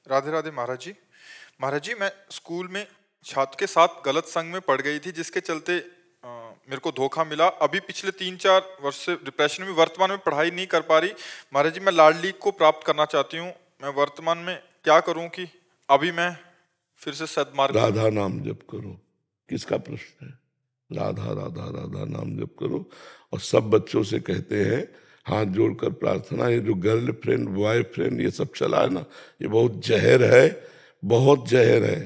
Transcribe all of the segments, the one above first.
राधे राधे महाराज जी। महाराज जी, मैं स्कूल में छात्र के साथ गलत संग में पड़ गई थी, जिसके चलते मेरे को धोखा मिला। अभी पिछले 3-4 वर्ष से डिप्रेशन में, वर्तमान में पढ़ाई नहीं कर पा रही। महाराज जी, मैं लाडली को प्राप्त करना चाहती हूँ। मैं वर्तमान में क्या करूँ कि अभी मैं फिर से सद्मार्ग। राधा नाम जप करो। किसका प्रश्न है? राधा राधा राधा नाम जप करो। और सब बच्चों से कहते हैं हाथ जोड़कर प्रार्थना, ये जो गर्लफ्रेंड बॉयफ्रेंड ये सब चला है ना, ये बहुत जहर है, बहुत जहर है।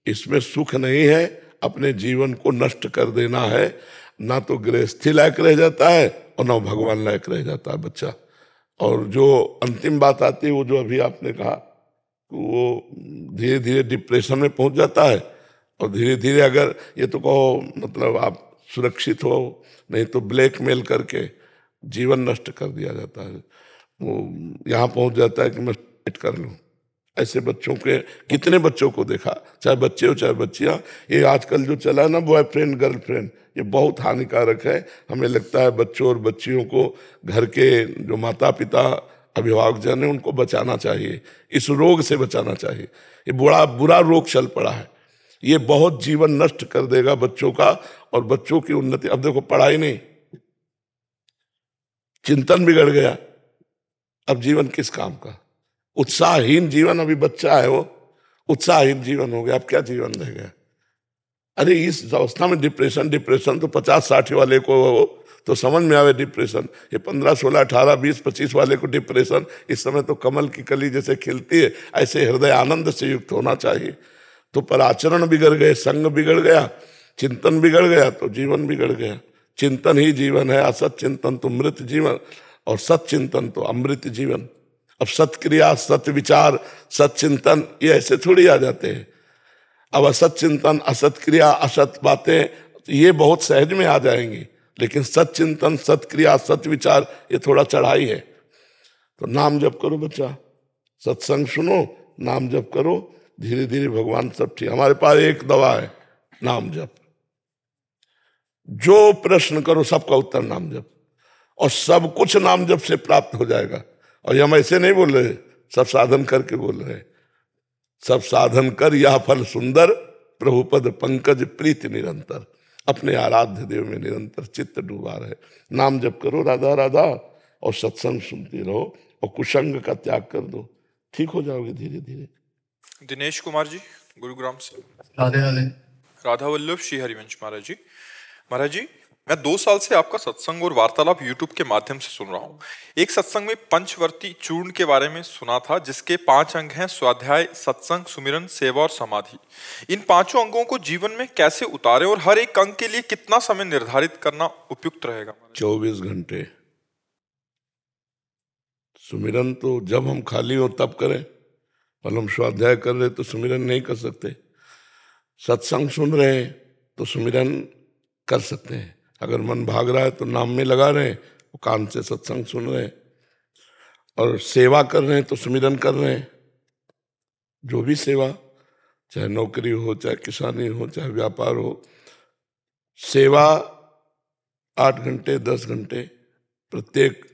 इसमें सुख नहीं है, अपने जीवन को नष्ट कर देना है। ना तो गृहस्थी लायक रह जाता है और ना भगवान लायक रह जाता है बच्चा। और जो अंतिम बात आती है, वो जो अभी आपने कहा, वो धीरे धीरे डिप्रेशन में पहुंच जाता है। और धीरे धीरे अगर ये तो कहो मतलब आप सुरक्षित हो, नहीं तो ब्लैकमेल करके जीवन नष्ट कर दिया जाता है। वो यहाँ पहुंच जाता है कि मैं सुसाइड कर लूं। ऐसे बच्चों के कितने बच्चों को देखा, चाहे बच्चे हो चाहे बच्चियां। ये आजकल जो चला है ना बॉयफ्रेंड गर्लफ्रेंड, ये बहुत हानिकारक है। हमें लगता है बच्चों और बच्चियों को घर के जो माता पिता अभिभावक जन है उनको बचाना चाहिए, इस रोग से बचाना चाहिए। ये बड़ा बुरा रोग चल पड़ा है, ये बहुत जीवन नष्ट कर देगा बच्चों का और बच्चों की उन्नति। अब देखो पढ़ाई नहीं, चिंतन बिगड़ गया, अब जीवन किस काम का? उत्साहहीन जीवन, अभी बच्चा है वो, उत्साहहीन जीवन हो गया, अब क्या जीवन रह गया? अरे इस अवस्था में डिप्रेशन तो 50-60 वाले को तो समझ में आवे डिप्रेशन। ये 15, 16, 18, 20, 25 वाले को डिप्रेशन, इस समय तो कमल की कली जैसे खिलती है, ऐसे हृदय आनंद से युक्त होना चाहिए। तो पर आचरण बिगड़ गए, संग बिगड़ गया, चिंतन बिगड़ गया तो जीवन बिगड़ गया। चिंतन ही जीवन है, असत चिंतन तो मृत जीवन, और सत चिंतन तो अमृत जीवन। अब सत्क्रिया, सत विचार, सत चिंतन ये ऐसे थोड़ी आ जाते हैं। अब असत चिंतन, असत क्रिया, असत बातें ये बहुत सहज में आ जाएंगी, लेकिन सत चिंतन, सत क्रिया, सत विचार ये थोड़ा चढ़ाई है। तो नाम जप करो बच्चा, सत्संग सुनो, नाम जप करो, धीरे धीरे भगवान सब ठीक। हमारे पास एक दवा है, नाम जप। जो प्रश्न करो सबका उत्तर नाम जप, और सब कुछ नाम जप से प्राप्त हो जाएगा। और हम ऐसे नहीं बोल रहे, सब साधन करके बोल रहे, सब साधन कर यह फल सुंदर, प्रभुपद पंकज प्रीति निरंतर। अपने आराध्य देव में निरंतर चित्त डूबा रहे। नाम जप करो राधा राधा, और सत्संग सुनते रहो, और कुसंग का त्याग कर दो, ठीक हो जाओगे धीरे धीरे। दिनेश कुमार जी, गुरुग्राम से। राधे राधे। राधा वल्लभ श्री हरिवंश महाराज जी। महाराज जी, मैं 2 साल से आपका सत्संग और वार्तालाप यूट्यूब के माध्यम से सुन रहा हूँ। एक सत्संग में पंचवर्ती चूर्ण के बारे में सुना था, जिसके 5 अंग हैं: स्वाध्याय, सत्संग, सुमिरन, सेवा और समाधि। इन 5 अंगों को जीवन में कैसे उतारे और हर एक अंग के लिए कितना समय निर्धारित करना उपयुक्त रहेगा? 24 घंटे। सुमिरन तो जब हम खाली हो तब करें, और हम स्वाध्याय कर रहे तो सुमिरन नहीं कर सकते। सत्संग सुन रहे हैं तो सुमिरन कर सकते हैं। अगर मन भाग रहा है तो नाम में लगा रहे हैं, वो कान से सत्संग सुन रहे हैं। और सेवा कर रहे हैं तो सुमिरन कर रहे हैं। जो भी सेवा, चाहे नौकरी हो, चाहे किसानी हो, चाहे व्यापार हो, सेवा 8 घंटे 10 घंटे प्रत्येक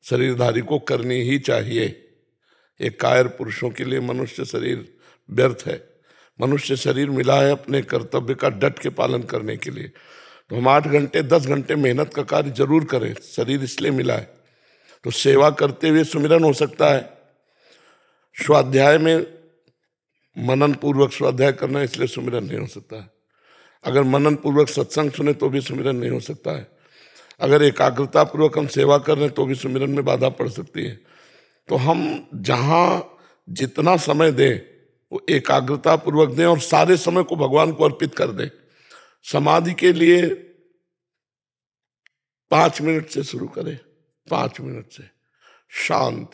शरीरधारी को करनी ही चाहिए। एक कायर पुरुषों के लिए मनुष्य शरीर व्यर्थ है। मनुष्य शरीर मिला है अपने कर्तव्य का डट के पालन करने के लिए। तो हम 8 घंटे 10 घंटे मेहनत का कार्य जरूर करें, शरीर इसलिए मिला है। तो सेवा करते हुए सुमिरन हो सकता है। स्वाध्याय में मनन पूर्वक स्वाध्याय करना, इसलिए सुमिरन नहीं हो सकता है। अगर मनन पूर्वक सत्संग सुने तो भी सुमिरन नहीं हो सकता है। अगर एकाग्रता पूर्वक हम सेवा कर रहे हैं तो भी सुमिरन में बाधा पड़ सकती है। तो हम जहां जितना समय दें वो एकाग्रता पूर्वक दें, और सारे समय को भगवान को अर्पित कर दें। समाधि के लिए 5 मिनट से शुरू करें, 5 मिनट से शांत,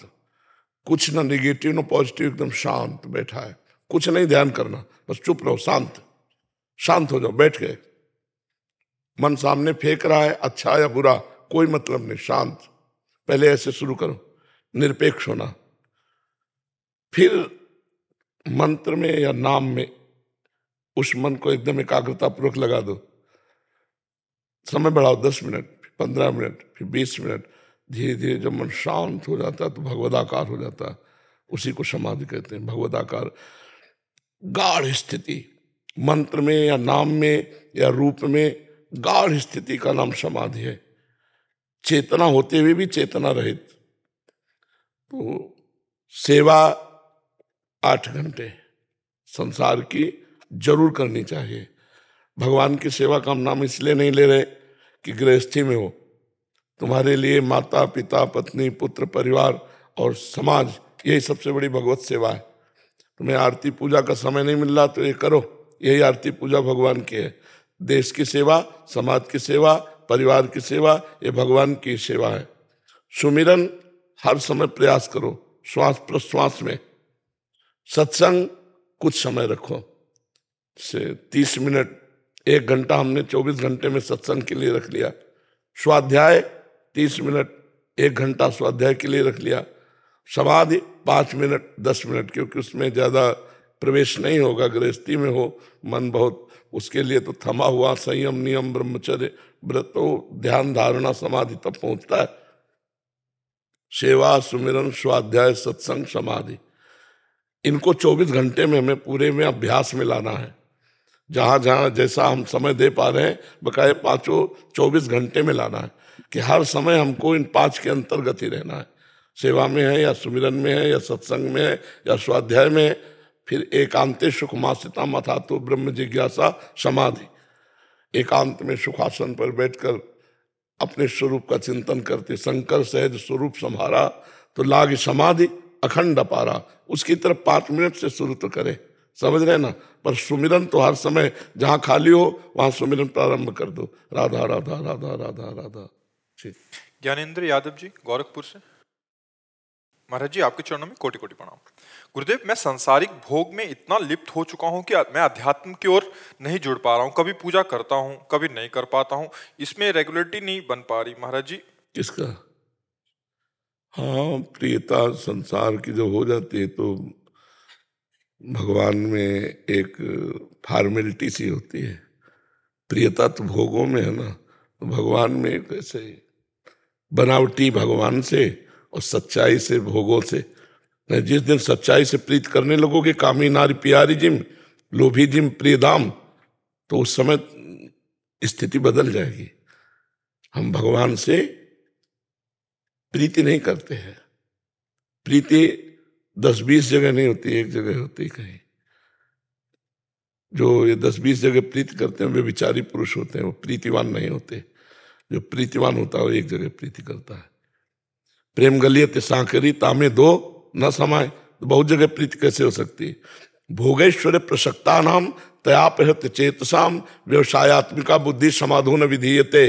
कुछ ना निगेटिव ना पॉजिटिव, एकदम शांत बैठा है, कुछ नहीं ध्यान करना, बस चुप रहो, शांत शांत हो जाओ, बैठ गए। मन सामने फेंक रहा है, अच्छा या बुरा कोई मतलब नहीं, शांत। पहले ऐसे शुरू करो, निरपेक्ष होना। फिर मंत्र में या नाम में उस मन को एकदम एकाग्रता पूर्वक लगा दो। समय बढ़ाओ, 10 मिनट, 15 मिनट, फिर 20 मिनट। धीरे धीरे जब मन शांत हो जाता है तो भगवदाकार हो जाता है। उसी को समाधि कहते हैं। भगवदाकार गाढ़ स्थिति, मंत्र में या नाम में या रूप में गाढ़ स्थिति का नाम समाधि है। चेतना होते हुए भी चेतना रहित। तो सेवा 8 घंटे संसार की जरूर करनी चाहिए। भगवान की सेवा का हम नाम इसलिए नहीं ले रहे कि गृहस्थी में हो, तुम्हारे लिए माता पिता पत्नी पुत्र परिवार और समाज, यही सबसे बड़ी भगवत सेवा है। तुम्हें आरती पूजा का समय नहीं मिल रहा तो ये करो, यही आरती पूजा भगवान की है। देश की सेवा, समाज की सेवा, परिवार की सेवा, ये भगवान की सेवा है। सुमिरन हर समय प्रयास करो, श्वास प्रश्वास में। सत्संग कुछ समय रखो, से 30 मिनट 1 घंटा हमने 24 घंटे में सत्संग के लिए रख लिया। स्वाध्याय 30 मिनट 1 घंटा स्वाध्याय के लिए रख लिया। समाधि 5 मिनट 10 मिनट, क्योंकि उसमें ज़्यादा प्रवेश नहीं होगा। गृहस्थी में हो मन बहुत, उसके लिए तो थमा हुआ संयम नियम ब्रह्मचर्य व्रतो ध्यान धारणा समाधि तब पहुंचता है। सेवा सुमिरन स्वाध्याय सत्संग समाधि, इनको 24 घंटे में हमें पूरे में अभ्यास में लाना है। जहां जहां जैसा हम समय दे पा रहे हैं, बकाये 24 घंटे में लाना है कि हर समय हमको इन 5 के अंतर्गत ही रहना है। सेवा में है या सुमिरन में है या सत्संग में है या स्वाध्याय में है। फिर एकांते सुखमासिता मथातो ब्रह्म जिज्ञासा समाधि, एकांत में सुखासन पर बैठकर अपने स्वरूप का चिंतन करते शंकर सहज स्वरूप संहारा, तो लाग समाधि अखंड अपारा। उसकी तरफ 5 मिनट से शुरू तो करे, समझ रहे ना। पर सुमिरन तो हर समय जहां खाली हो वहां सुमिरन प्रारंभ कर दो। राधा राधा राधा राधा राधा। ठीक। ज्ञानेंद्र यादव जी गोरखपुर से। महाराज जी आपके चरणों में कोटि कोटि प्रणाम। गुरुदेव, मैं सांसारिक भोग में इतना लिप्त हो चुका हूं कि मैं अध्यात्म की ओर नहीं जुड़ पा रहा हूं। कभी पूजा करता हूं, कभी नहीं कर पाता हूं। इसमें रेगुलरिटी नहीं बन पा रही महाराज जी। किसका? हाँ, प्रियता संसार की जो हो जाती है तो भगवान में एक फॉर्मेलिटी सी होती है। प्रियता तो भोगों में है ना, तो भगवान में कैसे बनावटी भगवान से और सच्चाई से भोगों से। जिस दिन सच्चाई से प्रीत करने लगोगे, कामी नारी प्यारी जिम लोभी जिम प्रिय दाम, तो उस समय स्थिति बदल जाएगी। हम भगवान से प्रीति नहीं करते हैं। प्रीति 10-20 जगह नहीं होती, एक जगह होती कहीं। जो ये 10-20 जगह प्रीति करते हैं वे विचारी पुरुष होते हैं, वो प्रीतिवान नहीं होते। जो प्रीतिवान होता है वो एक जगह प्रीति करता है। प्रेम गलियत सांकरी तामे दो न समाए, तो बहुत जगह प्रीति कैसे हो सकती है। भोगेश्वर प्रसक्ता नाम तयापहत चेतसाम व्यवसायत्मिका बुद्धि समाधो न विधीयते।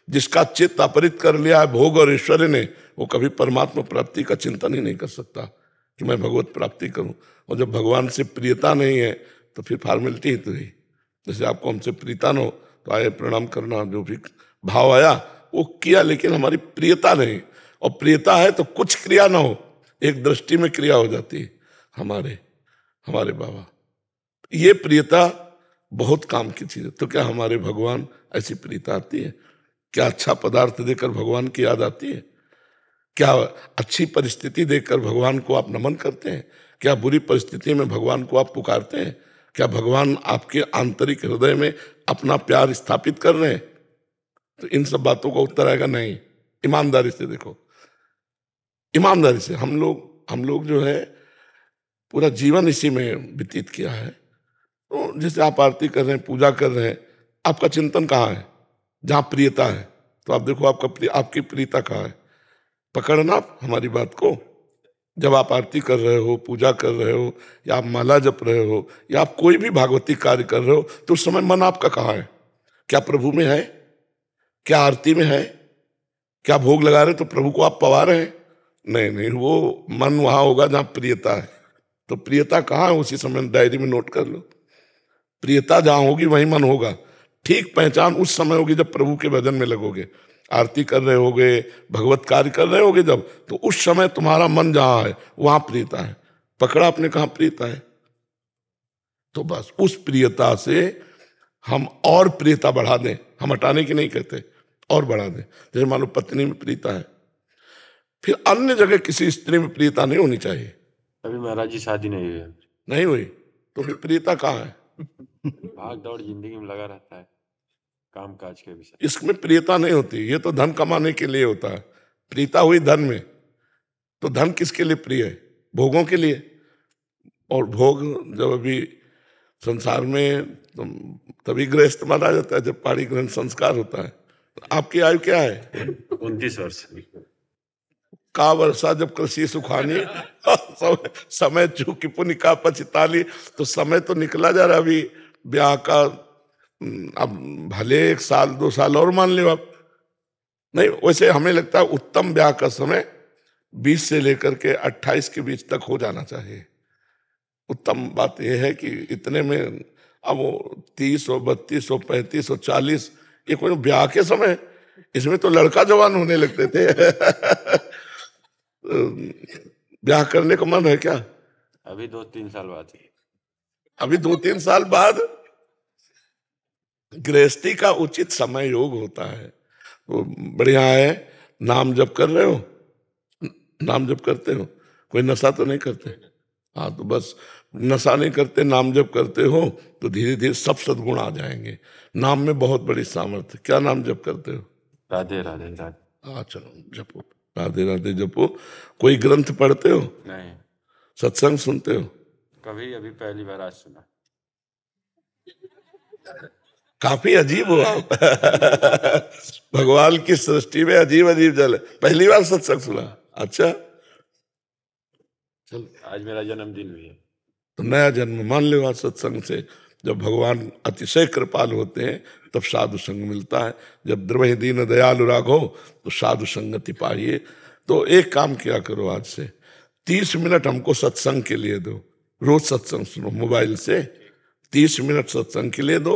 जिसका चित्त अपहरित कर लिया है भोग और ऐश्वर्य ने, वो कभी परमात्मा प्राप्ति का चिंतन ही नहीं कर सकता कि मैं भगवत प्राप्ति करूं। और जब भगवान से प्रियता नहीं है तो फिर फॉर्मेलिटी ही तो है। जैसे आपको हमसे प्रीता न हो तो आए प्रणाम करना, जो भी भाव आया वो किया, लेकिन हमारी प्रियता नहीं। और प्रियता है तो कुछ क्रिया ना हो, एक दृष्टि में क्रिया हो जाती है। हमारे बाबा, ये प्रियता बहुत काम की चीज है। तो क्या हमारे भगवान ऐसी प्रियता आती है? क्या अच्छा पदार्थ देकर भगवान की याद आती है? क्या अच्छी परिस्थिति देखकर भगवान को आप नमन करते हैं? क्या बुरी परिस्थिति में भगवान को आप पुकारते हैं? क्या भगवान आपके आंतरिक हृदय में अपना प्यार स्थापित कर रहे हैं? तो इन सब बातों का उत्तर आएगा नहीं। ईमानदारी से देखो, ईमानदारी से हम लोग जो है पूरा जीवन इसी में व्यतीत किया है। तो जैसे आप आरती कर रहे हैं, पूजा कर रहे हैं, आपका चिंतन कहाँ है? जहाँ प्रियता है। तो आप देखो आपकी प्रियता कहाँ है। पकड़ना हमारी बात को। जब आप आरती कर रहे हो, पूजा कर रहे हो, या आप माला जप रहे हो, या आप कोई भी भागवती कार्य कर रहे हो, तो उस समय मन आपका कहाँ है? क्या प्रभु में है? क्या आरती में है? क्या भोग लगा रहे तो प्रभु को आप पवा रहे हैं? नहीं, वो मन वहां होगा जहां प्रियता है। तो प्रियता कहाँ है उसी समय डायरी में नोट कर लो। प्रियता जहां होगी वहीं मन होगा। ठीक पहचान उस समय होगी जब प्रभु के भजन में लगोगे, आरती कर रहे होगे, भगवत कार्य कर रहे होगे जब, तो उस समय तुम्हारा मन जहां है वहां प्रियता है। पकड़ा आपने कहाँ प्रियता है? तो बस उस प्रियता से हम और प्रियता बढ़ा दें। हम हटाने की नहीं कहते, और बढ़ा दें। जैसे मान लो पत्नी में प्रियता है, फिर अन्य जगह किसी स्त्री में प्रियता नहीं होनी चाहिए। अभी महाराज जी शादी नहीं हुई है। नहीं हुई तो फिर प्रियता कहाँ है? भाग दौड़ जिंदगी में लगा रहता है, काम काज के विषय। इसमें प्रियता नहीं होती, ये तो धन कमाने के लिए होता है। प्रियता हुई धन में, तो धन किसके लिए प्रिय है? भोगों के लिए। और भोग जब अभी संसार में तो तभी गृहस्थ माना जाता है जब पाणी ग्रहण संस्कार होता है। आपकी आयु क्या है? 29 वर्ष। का वर्षा जब कृषि सुखानी समय चूकी पुण्य का पछताली। तो समय तो निकला जा रहा अभी ब्याह का। अब भले 1 साल 2 साल और मान लो आप। नहीं, वैसे हमें लगता है उत्तम ब्याह का समय 20 से लेकर के 28 के बीच तक हो जाना चाहिए। उत्तम बात यह है कि इतने में अब वो 30 और 32 और 35 और 40 ये कोई ब्याह के समय, इसमें तो लड़का जवान होने लगते थे। ब्याह करने का मन है क्या? अभी 2-3 साल बाद ही। अभी 2-3 साल बाद गृहस्थी का उचित समय योग होता है। तो बढ़िया है। नाम जप कर रहे हो? नाम जप करते हो? कोई नशा तो नहीं करते? हाँ, तो बस नशा नहीं करते, नाम जप करते हो तो धीरे धीरे सब सद्गुण आ जाएंगे। नाम में बहुत बड़ी सामर्थ्य। क्या नाम जप करते हो? राधे राधे राधे। हाँ, चलो जपो, राधे राधे जपो। कोई ग्रंथ पढ़ते हो? नहीं। सत्संग सुनते हो? कभी, अभी पहली बार आज सुना। काफी अजीब हो आप। भगवान की सृष्टि में अजीब अजीब जल है। पहली बार सत्संग सुना? अच्छा, चलो आज मेरा जन्मदिन भी है। तो नया जन्म मान लो आज सत्संग से। जब भगवान अतिशय कृपाल होते हैं तब साधु संग मिलता है। जब द्रवहि दीन दयालु राघो तो साधु संगति पाइए। तो एक काम किया करो, आज से 30 मिनट हमको सत्संग के लिए दो। रोज सत्संग सुनो मोबाइल से, 30 मिनट सत्संग के लिए दो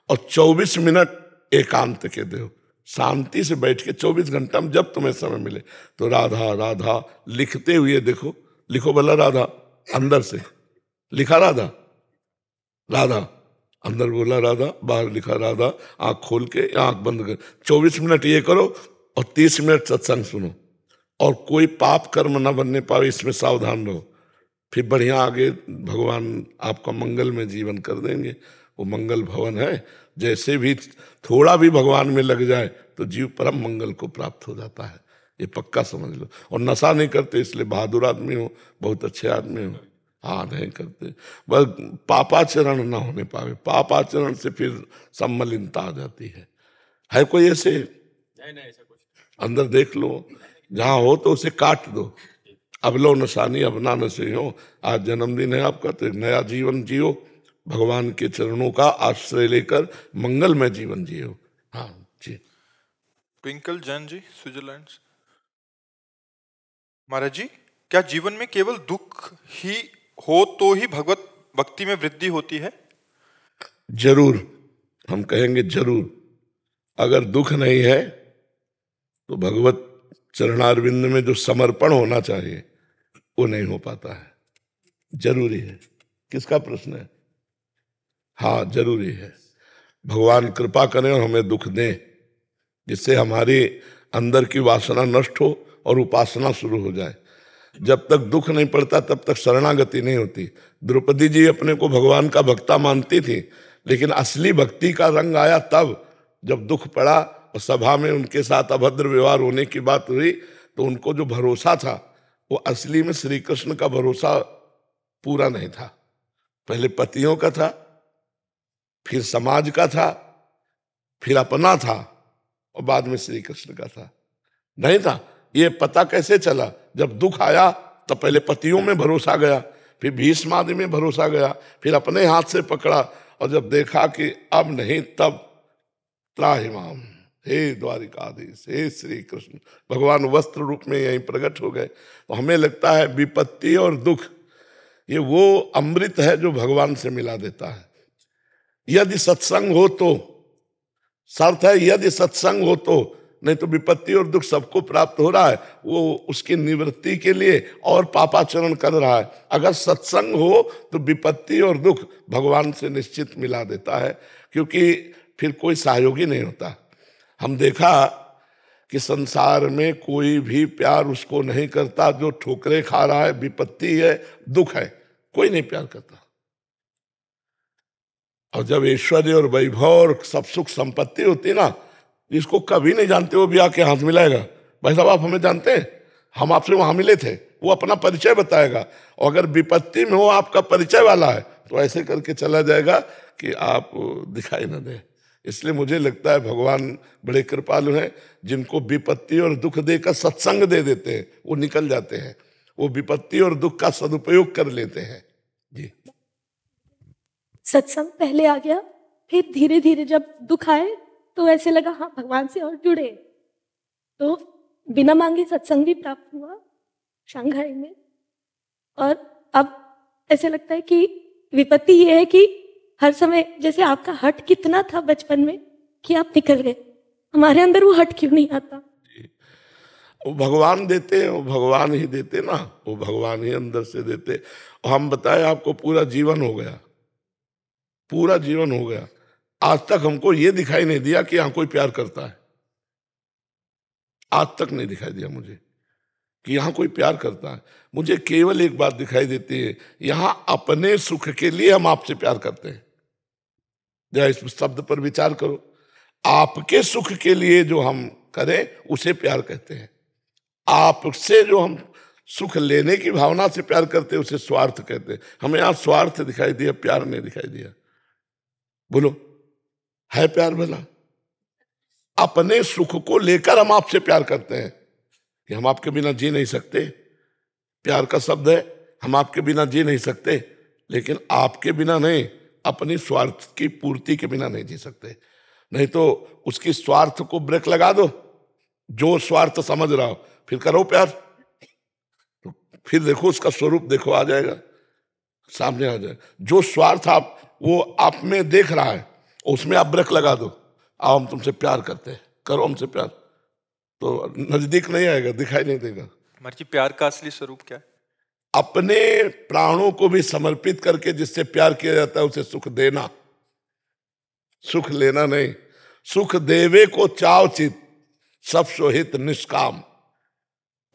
और 24 मिनट एकांत के दो। शांति से बैठ के 24 घंटा में जब तुम्हें समय मिले तो राधा राधा लिखते हुए देखो। लिखो भला राधा, अंदर से लिखा राधा, राधा अंदर बोला राधा, बाहर लिखा राधा। आंख खोल के आंख बंद कर 24 मिनट ये करो और 30 मिनट सत्संग सुनो। और कोई पाप कर्म न बनने पावे, इसमें सावधान रहो। फिर बढ़िया आगे भगवान आपका मंगल में जीवन कर देंगे। वो मंगल भवन है। जैसे भी थोड़ा भी भगवान में लग जाए तो जीव परम मंगल को प्राप्त हो जाता है। ये पक्का समझ लो। और नशा नहीं करते इसलिए बहादुर आदमी हो, बहुत अच्छे आदमी हो। हाँ, नहीं करते। बस पापाचरण ना होने पावे। पापाचरण से फिर सब मलिनता आ जाती है कोई ऐसे? नहीं, ऐसा कुछ अंदर देख लो, जहां हो तो उसे काट दो। अब लो नशानी अब ना नशे हो। आज जन्मदिन है आपका तो एक नया जीवन जियो। भगवान के चरणों का आश्रय लेकर मंगलमय जीवन जियो। हाँ जी। Twinkle Jain ji, Switzerland. महाराज जी, क्या जीवन में केवल दुख ही हो तो ही भगवत भक्ति में वृद्धि होती है? जरूर, हम कहेंगे जरूर। अगर दुख नहीं है तो भगवत चरणारविंद में जो समर्पण होना चाहिए वो नहीं हो पाता है। जरूरी है। किसका प्रश्न है? हाँ, जरूरी है। भगवान कृपा करें और हमें दुख दें जिससे हमारी अंदर की वासना नष्ट हो और उपासना शुरू हो जाए। जब तक दुख नहीं पड़ता तब तक शरणागति नहीं होती। द्रौपदी जी अपने को भगवान का भक्ता मानती थी, लेकिन असली भक्ति का रंग आया तब जब दुख पड़ा और सभा में उनके साथ अभद्र व्यवहार होने की बात हुई। तो उनको जो भरोसा था वो असली में श्री कृष्ण का भरोसा पूरा नहीं था। पहले पतियों का था, फिर समाज का था, फिर अपना था और बाद में श्री कृष्ण का था। नहीं था। ये पता कैसे चला? जब दुख आया तो पहले पतियों में भरोसा गया, फिर भीष्म आदि में भरोसा गया, फिर अपने हाथ से पकड़ा और जब देखा कि अब नहीं तब त्राहिमाम, हे द्वारिकाधीश, हे श्री कृष्ण, भगवान वस्त्र रूप में यहीं प्रकट हो गए। तो हमें लगता है विपत्ति और दुख ये वो अमृत है जो भगवान से मिला देता है। यदि सत्संग हो तो, शर्त है यदि सत्संग हो तो, नहीं तो विपत्ति और दुख सबको प्राप्त हो रहा है, वो उसकी निवृत्ति के लिए और पापाचरण कर रहा है। अगर सत्संग हो तो विपत्ति और दुख भगवान से निश्चित मिला देता है, क्योंकि फिर कोई सहयोगी नहीं होता। हम देखा कि संसार में कोई भी प्यार उसको नहीं करता जो ठोकरें खा रहा है, विपत्ति है, दुख है, कोई नहीं प्यार करता। और जब ऐश्वर्य और वैभव और सब सुख संपत्ति होती ना, जिसको कभी नहीं जानते वो भी आके हाथ मिलाएगा, भाई साहब आप हमें जानते हैं, हम आपसे वहां मिले थे, वो अपना परिचय बताएगा। और अगर विपत्ति में वो आपका परिचय वाला है तो ऐसे करके चला जाएगा कि आप दिखाई न दे। इसलिए मुझे लगता है भगवान बड़े कृपालु हैं, जिनको विपत्ति और दुख देकर सत्संग दे देते हैं, वो निकल जाते हैं, वो विपत्ति और दुख का सदुपयोग कर लेते हैं। जी, सत्संग पहले आ गया, फिर धीरे धीरे जब दुख आए तो ऐसे लगा हाँ भगवान से और जुड़े, तो बिना मांगे सत्संग भी प्राप्त हुआ शंघाई में। और अब ऐसे लगता है कि विपत्ति ये है कि हर समय जैसे आपका हट कितना था बचपन में कि आप निकल गए, हमारे अंदर वो हट क्यों नहीं आता? वो भगवान देते हैं, वो भगवान ही देते ना, वो भगवान ही अंदर से देते। और हम बताएं आपको पूरा जीवन हो गया, पूरा जीवन हो गया, आज तक हमको ये दिखाई नहीं दिया कि यहां कोई प्यार करता है। आज तक नहीं दिखाई दिया मुझे कि यहां कोई प्यार करता है। मुझे केवल एक बात दिखाई देती है, यहां अपने सुख के लिए हम आपसे प्यार करते हैं। जरा इस शब्द पर विचार करो, आपके सुख के लिए जो हम करें उसे प्यार कहते हैं। आपसे जो हम सुख लेने की भावना से प्यार करते हैं उसे स्वार्थ कहते हैं। हमें यहां स्वार्थ दिखाई दिया, प्यार नहीं दिखाई दिया। बोलो, है प्यार भला? अपने सुख को लेकर हम आपसे प्यार करते हैं कि हम आपके बिना जी नहीं सकते, प्यार का शब्द है, हम आपके बिना जी नहीं सकते, लेकिन आपके बिना नहीं, अपनी स्वार्थ की पूर्ति के बिना नहीं जी सकते। नहीं तो उसकी स्वार्थ को ब्रेक लगा दो, जो स्वार्थ समझ रहा हो, फिर करो प्यार, तो फिर देखो उसका स्वरूप देखो, आ जाएगा सामने, आ जाएगा। जो स्वार्थ आप वो आप में देख रहा है उसमें आप ब्रेक लगा दो, आओ हम तुमसे प्यार करते हैं, करो हमसे प्यार, तो नजदीक नहीं आएगा, दिखाई नहीं देगा। मर्जी प्यार का असली स्वरूप क्या है? अपने प्राणों को भी समर्पित करके जिससे प्यार किया जाता है उसे सुख देना, सुख लेना नहीं। सुख देवे को चाव चित, सब सोहित निष्काम,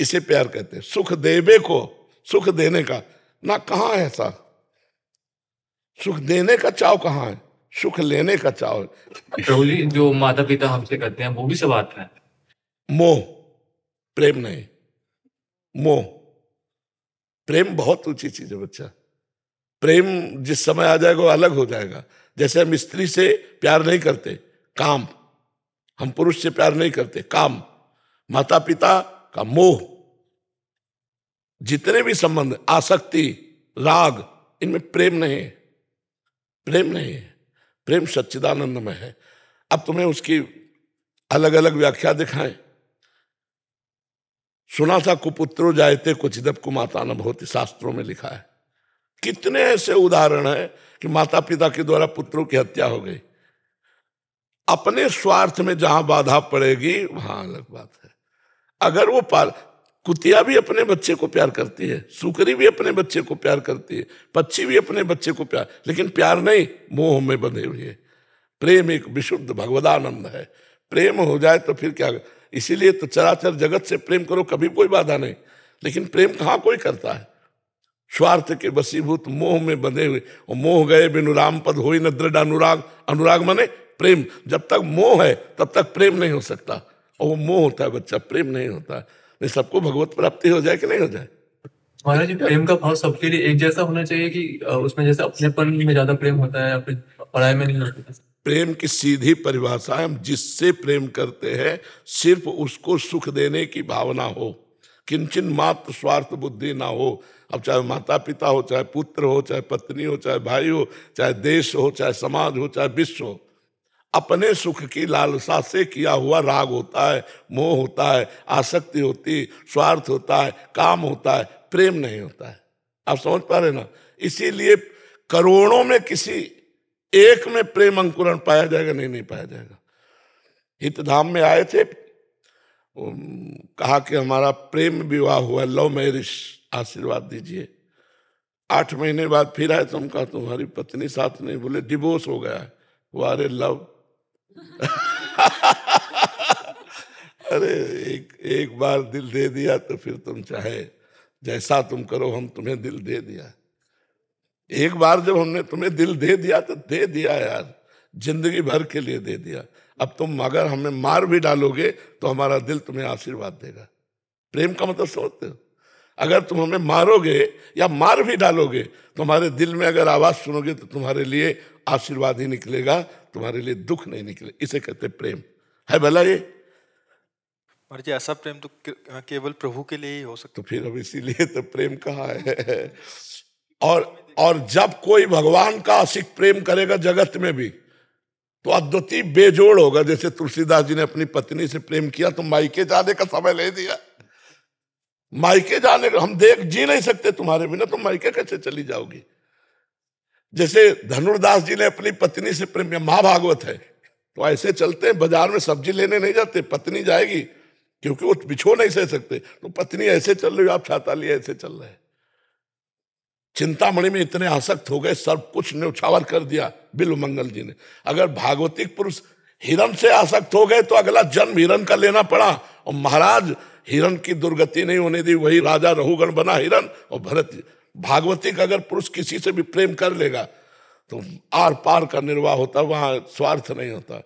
इसे प्यार कहते हैं। सुख देवे को, सुख देने का ना, कहां है ऐसा? सुख देने का चाव कहां है? सुख लेने का चाव है। प्रभु जी, जो माता पिता हमसे करते हैं वो भी सब आता है। मोह, प्रेम नहीं, मोह। प्रेम बहुत ऊंची चीज है बच्चा। प्रेम जिस समय आ जाएगा वो अलग हो जाएगा। जैसे हम स्त्री से प्यार नहीं करते, काम, हम पुरुष से प्यार नहीं करते, काम। माता पिता का मोह, जितने भी संबंध, आसक्ति, राग, इनमें प्रेम नहीं है, प्रेम नहीं है। प्रेम सच्चिदानंद में है। अब तुम्हें उसकी अलग अलग व्याख्या दिखाएं। सुना था कुपुत्रो जायते क्वचिदपि कुमाता न भवति, शास्त्रों में लिखा है। कितने ऐसे उदाहरण हैं कि माता पिता के द्वारा पुत्रों की हत्या हो गई। अपने स्वार्थ में जहां बाधा पड़ेगी वहां अलग बात है। अगर वो कुतिया भी अपने बच्चे को प्यार करती है, सुकरी भी अपने बच्चे को प्यार करती है, पक्षी भी अपने बच्चे को प्यार, लेकिन प्यार नहीं, मोह में बंधे हुए है। प्रेम एक विशुद्ध भगवदानंद है। प्रेम हो जाए तो फिर क्या? इसीलिए तो चराचर जगत से प्रेम करो, कभी कोई बाधा नहीं। लेकिन प्रेम कहाँ कोई करता है? स्वार्थ के वशीभूत मोह में बंधे हुए। और मोह गए बिनु राम पद होई न दृढ़ अनुराग। अनुराग माने प्रेम। जब तक मोह है तब तक प्रेम नहीं हो सकता। और वो मोह होता है बच्चा, प्रेम नहीं होता है। नहीं, सबको भगवत प्राप्ति हो जाए कि नहीं हो जाए? महाराज जी, प्रेम का भाव सबके लिए एक जैसा होना चाहिए कि उसमें जैसे अपनेपन में ज्यादा प्रेम होता है या फिर पढ़ाई में नहीं होता? प्रेम की सीधी परिभाषा है, हम जिससे प्रेम करते हैं सिर्फ उसको सुख देने की भावना हो, किंचन मात्र स्वार्थ बुद्धि ना हो। अब चाहे माता पिता हो, चाहे पुत्र हो, चाहे पत्नी हो, चाहे भाई हो, चाहे देश हो, चाहे समाज हो, चाहे विश्व हो, अपने सुख की लालसा से किया हुआ राग होता है, मोह होता है, आसक्ति होती, स्वार्थ होता है, काम होता है, प्रेम नहीं होता है। आप समझ पा रहे ना? इसीलिए करोड़ों में किसी एक में प्रेम अंकुरण पाया जाएगा? नहीं पाया जाएगा। हितधाम में आए थे, कहा कि हमारा प्रेम विवाह हुआ, लव मैरिज, आशीर्वाद दीजिए। 8 महीने बाद फिर आए तो हम कहा तुम्हारी पत्नी साथ नहीं? बोले डिवोर्स हो गया है। वो अरे लव अरे एक बार दिल दे दिया तो फिर तुम चाहे जैसा तुम करो, हम तुम्हें दिल दे दिया। एक बार जब हमने तुम्हें दिल दे दिया तो दे दिया यार, जिंदगी भर के लिए दे दिया। अब तुम अगर हमें मार भी डालोगे तो हमारा दिल तुम्हें आशीर्वाद देगा। प्रेम का मतलब समझते हो? अगर तुम हमें मारोगे या मार भी डालोगे तो हमारे दिल में अगर आवाज सुनोगे तो तुम्हारे लिए आशीर्वाद ही निकलेगा, तुम्हारे लिए दुख नहीं निकले। इसे कहते प्रेम है भला ये। और जी ऐसा प्रेम तो केवल प्रभु के लिए ही हो सकता। तो फिर अब इसीलिए तो प्रेम कहाँ है। और जब कोई भगवान का आशिक प्रेम करेगा जगत में भी तो अद्वितीय बेजोड़ होगा। जैसे तुलसीदास जी ने अपनी पत्नी से प्रेम किया तो मायके जाने का समय ले दिया। मायके जाने का हम जी नहीं सकते तुम्हारे बिना, तुम मायके कैसे चली जाओगी। जैसे धनुर्दास जी ने अपनी पत्नी से प्रेम किया, महाभागवत है, तो ऐसे चलते हैं बाजार में सब्जी लेने नहीं जाते, पत्नी जाएगी क्योंकि वो बिछो नहीं सह सकते, तो पत्नी ऐसे चल रही हो, आप छाता लिए ऐसे चल रहे हैं। चिंतामणि में इतने आसक्त हो गए, सब कुछ न्यौछावर कर दिया बिल्व मंगल जी ने। अगर भागवतिक पुरुष हिरण से आसक्त हो गए तो अगला जन्म हिरण का लेना पड़ा, और महाराज हिरण की दुर्गति नहीं होने दी, वही राजा रहुगण बना हिरण। और भरत भागवतिक अगर पुरुष किसी से भी प्रेम कर लेगा तो आर पार का निर्वाह होता, वहां स्वार्थ नहीं होता।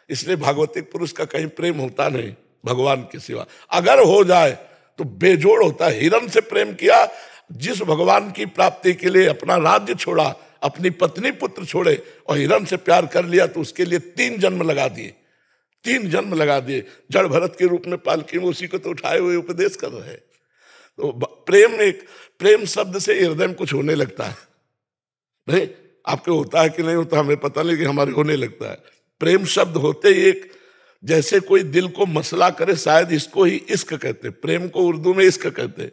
इसलिए भागवतिक पुरुष का कहीं प्रेम होता नहीं भगवान के सिवा। अगर हो जाए तो बेजोड़ होता है। हिरण से प्रेम किया, जिस भगवान की प्राप्ति के लिए अपना राज्य छोड़ा, अपनी पत्नी पुत्र छोड़े और हिरण से प्यार कर लिया, तो उसके लिए 3 जन्म लगा दिए, 3 जन्म लगा दिए। जड़ भरत के रूप में पालकी में उसी को तो उठाए हुए उपदेश कर रहे हैं। तो प्रेम शब्द से हृदय में कुछ होने लगता है। नहीं, आपके होता है कि नहीं होता हमें पता नहीं, कि हमारे होने लगता है। प्रेम शब्द होते ही एक जैसे कोई दिल को मसला करे, शायद इसको ही इश्क कहते। प्रेम को उर्दू में इश्क कहते।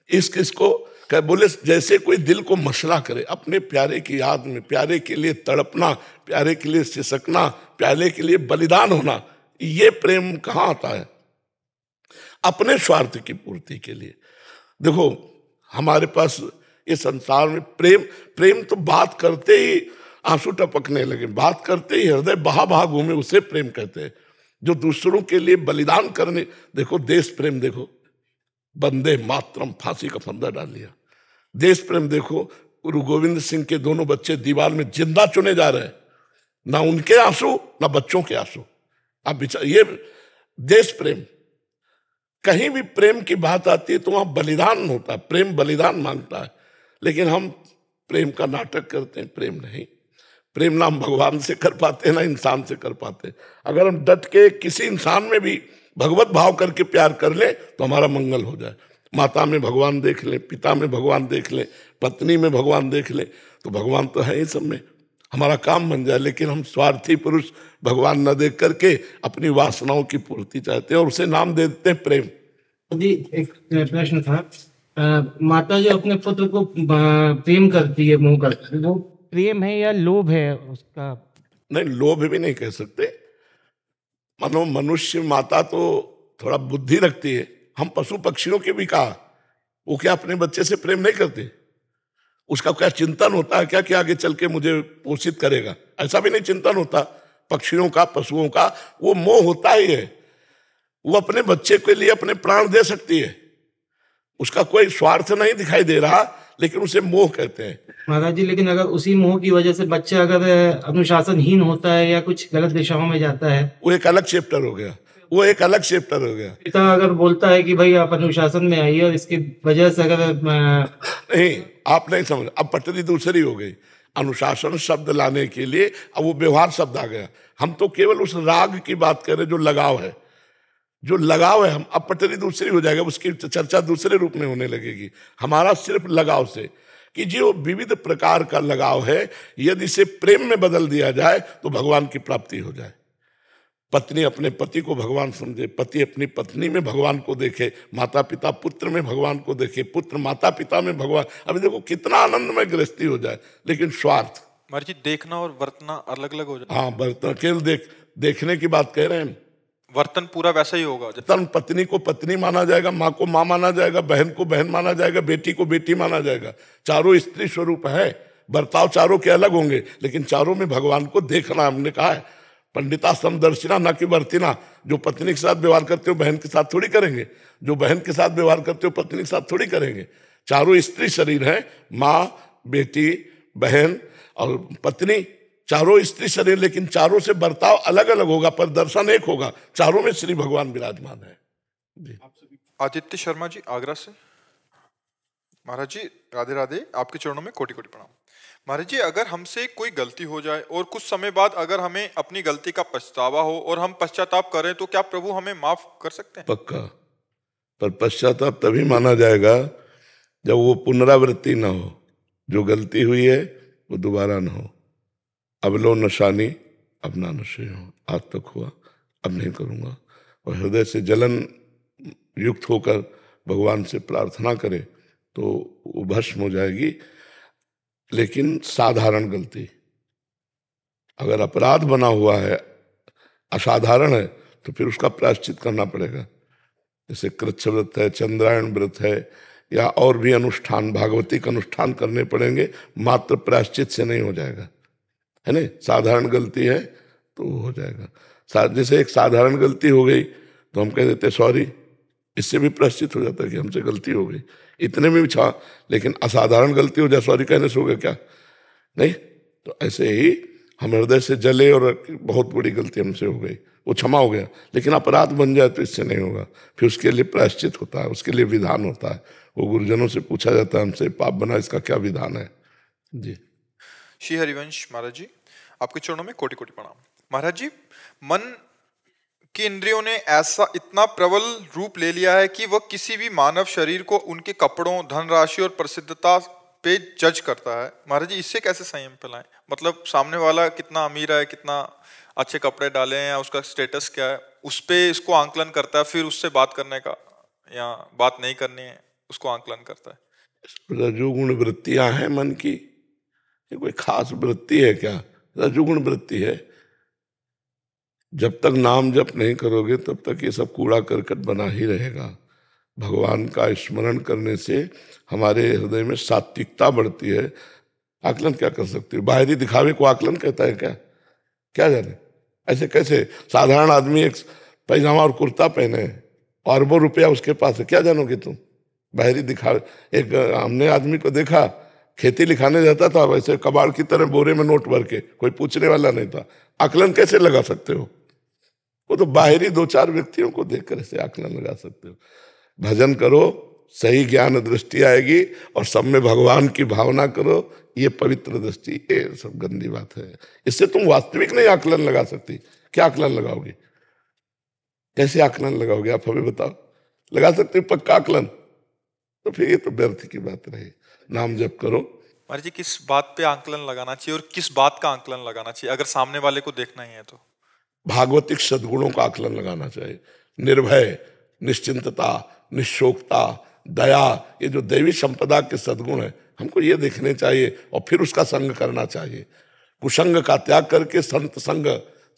इश्क इसको बोले जैसे कोई दिल को मसला करे, अपने प्यारे की याद में प्यारे के लिए तड़पना, प्यारे के लिए सिसकना, प्यारे के लिए बलिदान होना। ये प्रेम कहाँ आता है? अपने स्वार्थ की पूर्ति के लिए। देखो हमारे पास इस संसार में प्रेम तो बात करते ही आंसू टपकने लगे, बात करते ही हृदय बहा बहा घूमे, उसे प्रेम कहते हैं। जो दूसरों के लिए बलिदान करने, देखो देश प्रेम, देखो बंदे मातरम, फांसी का फंदा डाल लिया। देश प्रेम देखो, गुरु गोविंद सिंह के दोनों बच्चे दीवार में जिंदा चुने जा रहे हैं, ना उनके आंसू ना बच्चों के आंसू। अब ये देश प्रेम। कहीं भी प्रेम की बात आती है तो वहां बलिदान होता है, प्रेम बलिदान मांगता है। लेकिन हम प्रेम का नाटक करते हैं, प्रेम नहीं। प्रेम ना हम भगवान से कर पाते ना इंसान से कर पाते। अगर हम डट के किसी इंसान में भी भगवत भाव करके प्यार कर ले तो हमारा मंगल हो जाए। माता में भगवान देख ले, पिता में भगवान देख ले, पत्नी में भगवान देख ले, तो भगवान तो है ही सब में, हमारा काम बन जाए। लेकिन हम स्वार्थी पुरुष भगवान न देख करके अपनी वासनाओं की पूर्ति चाहते हैं और उसे नाम दे देते हैं प्रेम। जी एक प्रश्न था, माता जो अपने पुत्र को प्रेम करती है, मोह करती है, वो प्रेम है या लोभ है उसका? नहीं, लोभ भी नहीं कह सकते। मनुष्य माता तो थोड़ा बुद्धि रखती है, हम पशु पक्षियों के भी कहा, वो क्या अपने बच्चे से प्रेम नहीं करते? उसका क्या चिंतन होता है क्या कि आगे चल के मुझे पोषित करेगा? ऐसा भी नहीं चिंतन होता पक्षियों का, पशुओं का। वो मोह होता ही है। वो अपने बच्चे के लिए अपने प्राण दे सकती है, उसका कोई स्वार्थ नहीं दिखाई दे रहा, लेकिन उसे मोह कहते हैं। महाराज जी, लेकिन अगर उसी मोह की वजह से बच्चा अगर अनुशासनहीन होता है या कुछ गलत दिशाओं में जाता है, वो एक अलग चैप्टर हो गया, वो एक अलग चैप्टर हो गया। पिता अगर बोलता है कि भाई आप अनुशासन में आइए और इसकी वजह से अगर नहीं, आप नहीं समझ, अब पटरी दूसरी हो गई। अनुशासन शब्द लाने के लिए अब वो व्यवहार शब्द आ गया। हम तो केवल उस राग की बात कर रहे जो लगाव है, जो लगाव है। हम अब पटरी दूसरी हो जाएगा, उसकी चर्चा दूसरे रूप में होने लगेगी। हमारा सिर्फ लगाव से, कि जो विविध प्रकार का लगाव है, यदि इसे प्रेम में बदल दिया जाए तो भगवान की प्राप्ति हो जाए। पत्नी अपने पति को भगवान समझे, पति अपनी पत्नी में भगवान को देखे, माता पिता पुत्र में भगवान को देखे, पुत्र माता पिता में भगवान। अभी देखो कितना आनंदमय गृहस्थी हो जाए। लेकिन स्वार्थ मर्जी देखना और वर्तना अलग अलग हो जाए। हाँ, वर्तना केवल देखने की बात कह रहे हैं। वर्तन पूरा वैसा ही होगा। तन पत्नी को पत्नी माना जाएगा, माँ को माँ माना जाएगा, बहन को बहन माना जाएगा, बेटी को बेटी माना जाएगा। चारों स्त्री स्वरूप है, बर्ताव चारों के अलग होंगे, लेकिन चारों में भगवान को देखना हमने कहा है। पंडिता समदर्शिना ना कि वर्तिना। जो पत्नी के साथ व्यवहार करते हो बहन के साथ थोड़ी करेंगे, जो बहन के साथ व्यवहार करते हो पत्नी के साथ थोड़ी करेंगे। चारों स्त्री शरीर है, माँ, बेटी, बहन और पत्नी, चारों स्त्री शरीर, लेकिन चारों से बर्ताव अलग अलग होगा पर दर्शन एक होगा। चारों में श्री भगवान विराजमान है जी। आदित्य शर्मा जी आगरा से। महाराज जी राधे राधे, आपके चरणों में कोटि कोटि प्रणाम। महाराज जी, अगर हमसे कोई गलती हो जाए और कुछ समय बाद अगर हमें अपनी गलती का पछतावा हो और हम पश्चाताप करें तो क्या प्रभु हमें माफ कर सकते हैं? पक्का, पर पश्चाताप तभी माना जाएगा जब वो पुनरावृत्ति ना हो। जो गलती हुई है वो दोबारा ना हो। अब लो नशानी अब ना नशे हो, आज तक हुआ अब नहीं करूँगा, और हृदय से जलन युक्त होकर भगवान से प्रार्थना करे तो वो भस्म हो जाएगी। लेकिन साधारण गलती, अगर अपराध बना हुआ है, असाधारण है, तो फिर उसका प्रायश्चित करना पड़ेगा। जैसे कृच्छ व्रत है, चंद्रायण व्रत है, या और भी अनुष्ठान, भागवतिक अनुष्ठान करने पड़ेंगे। मात्र प्रायश्चित से नहीं हो जाएगा, है नहीं। साधारण गलती है तो वो हो जाएगा। जैसे एक साधारण गलती हो गई तो हम कह देते सॉरी, इससे भी प्रायश्चित हो जाता है कि हमसे गलती हो गई, इतने में भी छा। लेकिन असाधारण गलती हो जाए, सॉरी कहने से हो गया क्या? नहीं। तो ऐसे ही हम हृदय से जले और बहुत बड़ी गलती हमसे हो गई, वो क्षमा हो गया, लेकिन अपराध बन जाए तो इससे नहीं होगा। फिर उसके लिए प्रायश्चित होता है, उसके लिए विधान होता है। वो गुरुजनों से पूछा जाता है, हमसे पाप बना, इसका क्या विधान है जी। श्री हरिवंश महाराज जी, आपके चरणों में कोटि कोटि प्रणाम। महाराज जी, मन की इंद्रियों ने ऐसा इतना प्रबल रूप ले लिया है कि वह किसी भी मानव शरीर को उनके कपड़ों, धनराशि और प्रसिद्धता पे जज करता है। महाराज जी, इससे कैसे संयम फैलाएं? मतलब सामने वाला कितना अमीर है, कितना अच्छे कपड़े डाले हैं, उसका स्टेटस क्या है, उस पे इसको आंकलन करता है, फिर उससे बात करने का या बात नहीं करनी है उसको आंकलन करता है। रजोगुण वृत्तियां हैं मन की, ये कोई खास वृत्ति है क्या? रजोगुण वृत्ति है। जब तक नाम जप नहीं करोगे तब तक ये सब कूड़ा करकट बना ही रहेगा। भगवान का स्मरण करने से हमारे हृदय में सात्विकता बढ़ती है। आकलन क्या कर सकते हो? बाहरी दिखावे को आकलन कहता है क्या? क्या जाने, ऐसे कैसे? साधारण आदमी एक पैजामा और कुर्ता पहने और अरबों रुपया उसके पास है, क्या जानोगे तुम? बाहरी दिखावे। एक हमने आदमी को देखा, खेती लिखाने जाता था, वैसे कबाड़ की तरह बोरे में नोट भर के, कोई पूछने वाला नहीं था। आकलन कैसे लगा सकते हो? वो तो बाहरी दो चार व्यक्तियों को देखकर ऐसे आकलन लगा सकते हो। भजन करो, सही ज्ञान दृष्टि आएगी, और सब में भगवान की भावना करो, ये पवित्र दृष्टि। ये सब गंदी बात है, इससे तुम वास्तविक नहीं आकलन लगा सकती। क्या आकलन लगाओगे? कैसे आकलन लगाओगे आप हमें बताओ? लगा सकते हो पक्का आकलन? तो फिर ये तो व्यर्थ की बात रही। नाम जप करो। महाराज जी, किस बात पे आंकलन लगाना चाहिए और किस बात का आंकलन लगाना चाहिए अगर सामने वाले को देखना ही है तो? भागवतिक सद्गुणों का आकलन लगाना चाहिए। निर्भय, निश्चिंतता, निशोकता, दया, ये जो देवी संपदा के सद्गुण है, हमको ये देखने चाहिए और फिर उसका संग करना चाहिए। कुसंग का त्याग करके संत संग,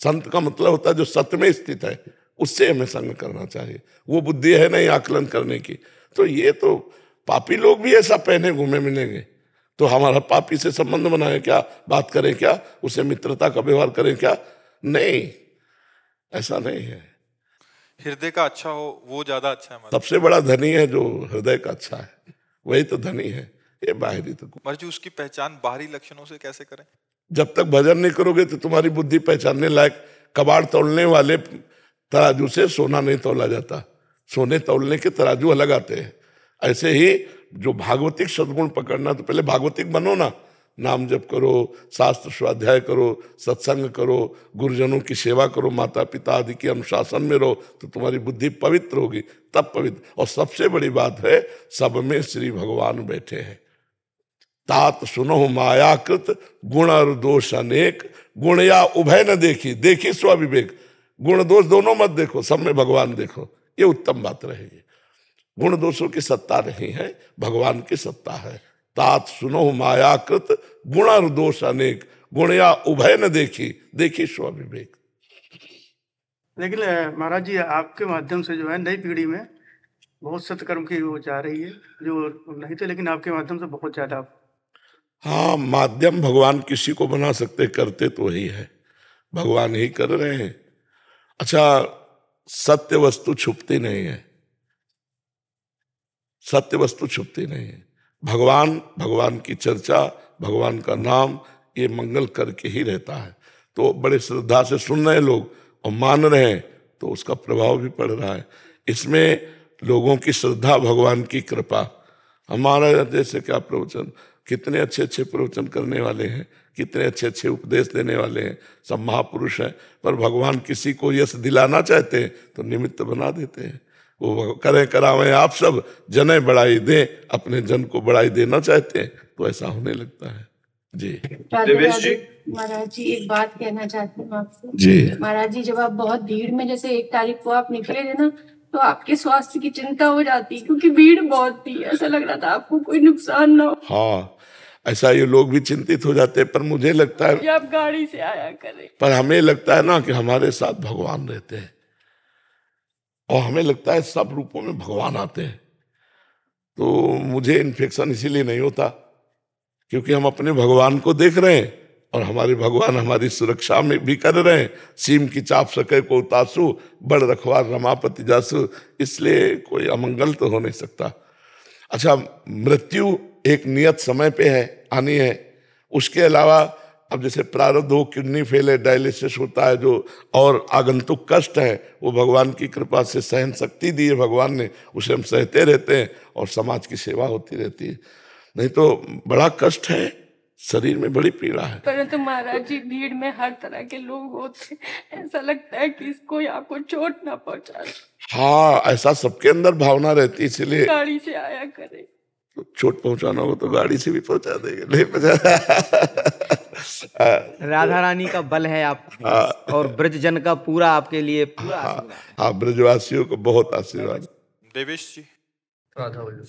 संत का मतलब होता है जो सत्य में स्थित है, उससे हमें संग करना चाहिए। वो बुद्धि है नहीं आकलन करने की। तो ये तो पापी लोग भी ऐसा पहने घूमे मिलेंगे, तो हमारा पापी से संबंध बनाए क्या? बात करें क्या? उसे मित्रता का व्यवहार करें क्या? नहीं, ऐसा नहीं है। हृदय का अच्छा हो वो ज्यादा अच्छा है। सबसे बड़ा धनी है जो हृदय का अच्छा है, वही तो धनी है। ये बाहरी तो महाराज जी, उसकी पहचान बाहरी लक्षणों से कैसे करें? जब तक भजन नहीं करोगे तो तुम्हारी बुद्धि पहचानने लायक। कबाड़ तोलने वाले तराजू से सोना नहीं तोला जाता, सोने तोलने के तराजू अलग आते हैं। ऐसे ही जो भागवतिक सद्गुण पकड़ना, तो पहले भागवतिक बनो ना। नाम जप करो, शास्त्र स्वाध्याय करो, सत्संग करो, गुरुजनों की सेवा करो, माता पिता आदि के अनुशासन में रहो, तो तुम्हारी बुद्धि पवित्र होगी, तब पवित्र। और सबसे बड़ी बात है, सब में श्री भगवान बैठे हैं। तात सुनो मायाकृत गुण और दोष अनेक, गुण या उभय न देखी, देखी स्वविवेक। गुण दोष दोनों मत देखो, सब में भगवान देखो, ये उत्तम बात रहेगी। गुण दोषों की सत्ता नहीं है, भगवान की सत्ता है। तात सुनो मायाकृत गुण और दोष अनेक, गुण या उभय न देखी, देखी स्वविवेक। लेकिन महाराज जी, आपके माध्यम से जो है नई पीढ़ी में बहुत सत्कर्म की वो जा रही है, जो नहीं थे, लेकिन आपके माध्यम से बहुत ज्यादा। हाँ, माध्यम भगवान किसी को बना सकते, करते तो वही है। भगवान ही कर रहे हैं। अच्छा, सत्य वस्तु छुपती नहीं है, सत्य वस्तु छुपती नहीं है। भगवान की चर्चा, भगवान का नाम, ये मंगल करके ही रहता है। तो बड़े श्रद्धा से सुन रहे लोग और मान रहे हैं, तो उसका प्रभाव भी पड़ रहा है। इसमें लोगों की श्रद्धा, भगवान की कृपा। हमारा जैसे क्या प्रवचन, कितने अच्छे अच्छे प्रवचन करने वाले हैं, कितने अच्छे अच्छे उपदेश देने वाले हैं, सब महापुरुष हैं, पर भगवान किसी को यश दिलाना चाहते हैं तो निमित्त बना देते हैं। वो करें करावें आप सब, जने बढ़ाई दें, अपने जन को बढ़ाई देना चाहते हैं तो ऐसा होने लगता है। जी देवेश जी। महाराज जी, एक बात कहना चाहती हूँ आपसे। जी महाराज जी, जब आप बहुत भीड़ में, जैसे 1 तारीख को आप निकले थे ना, तो आपके स्वास्थ्य की चिंता हो जाती, क्योंकि भीड़ बहुत थी। ऐसा लग रहा था आपको कोई नुकसान ना हो। हाँ, ऐसा ये लोग भी चिंतित हो जाते हैं, पर मुझे लगता है कि आप गाड़ी से आया करें। पर हमें लगता है ना कि हमारे साथ भगवान रहते हैं, और हमें लगता है सब रूपों में भगवान आते हैं। तो मुझे इन्फेक्शन इसीलिए नहीं होता क्योंकि हम अपने भगवान को देख रहे हैं, और हमारे भगवान हमारी सुरक्षा में भी कर रहे हैं। सीम की चाप सके को उतासु, बड़ रखवार रमापति जासु, इसलिए कोई अमंगल तो हो नहीं सकता। अच्छा, मृत्यु एक नियत समय पे है, आनी है। उसके अलावा अब जैसे प्रारब्ध हो, किडनी फेल है, डायलिसिस होता है, जो और आगंतुक कष्ट है, वो भगवान की कृपा से सहन शक्ति दी है भगवान ने, उसे हम सहते रहते हैं और समाज की सेवा होती रहती है। नहीं तो बड़ा कष्ट है, शरीर में बड़ी पीड़ा है। परंतु महाराज जी, भीड़ में हर तरह के लोग होते, ऐसा लगता है कि इसको आपको चोट ना पहुंचाए। हाँ, ऐसा सबके अंदर भावना रहती है, इसलिए गाड़ी से आया करे। तो चोट पहुंचाना हो तो गाड़ी से भी पहुंचा देंगे, नहीं पहुंचा। राधा रानी का बल है आप, और ब्रज जन का पूरा आपके लिए पूरा आशीर्वाद है। हाँ, ब्रजवासियों को बहुत आशीर्वाद। देवेश जी। राधा वल्लभ।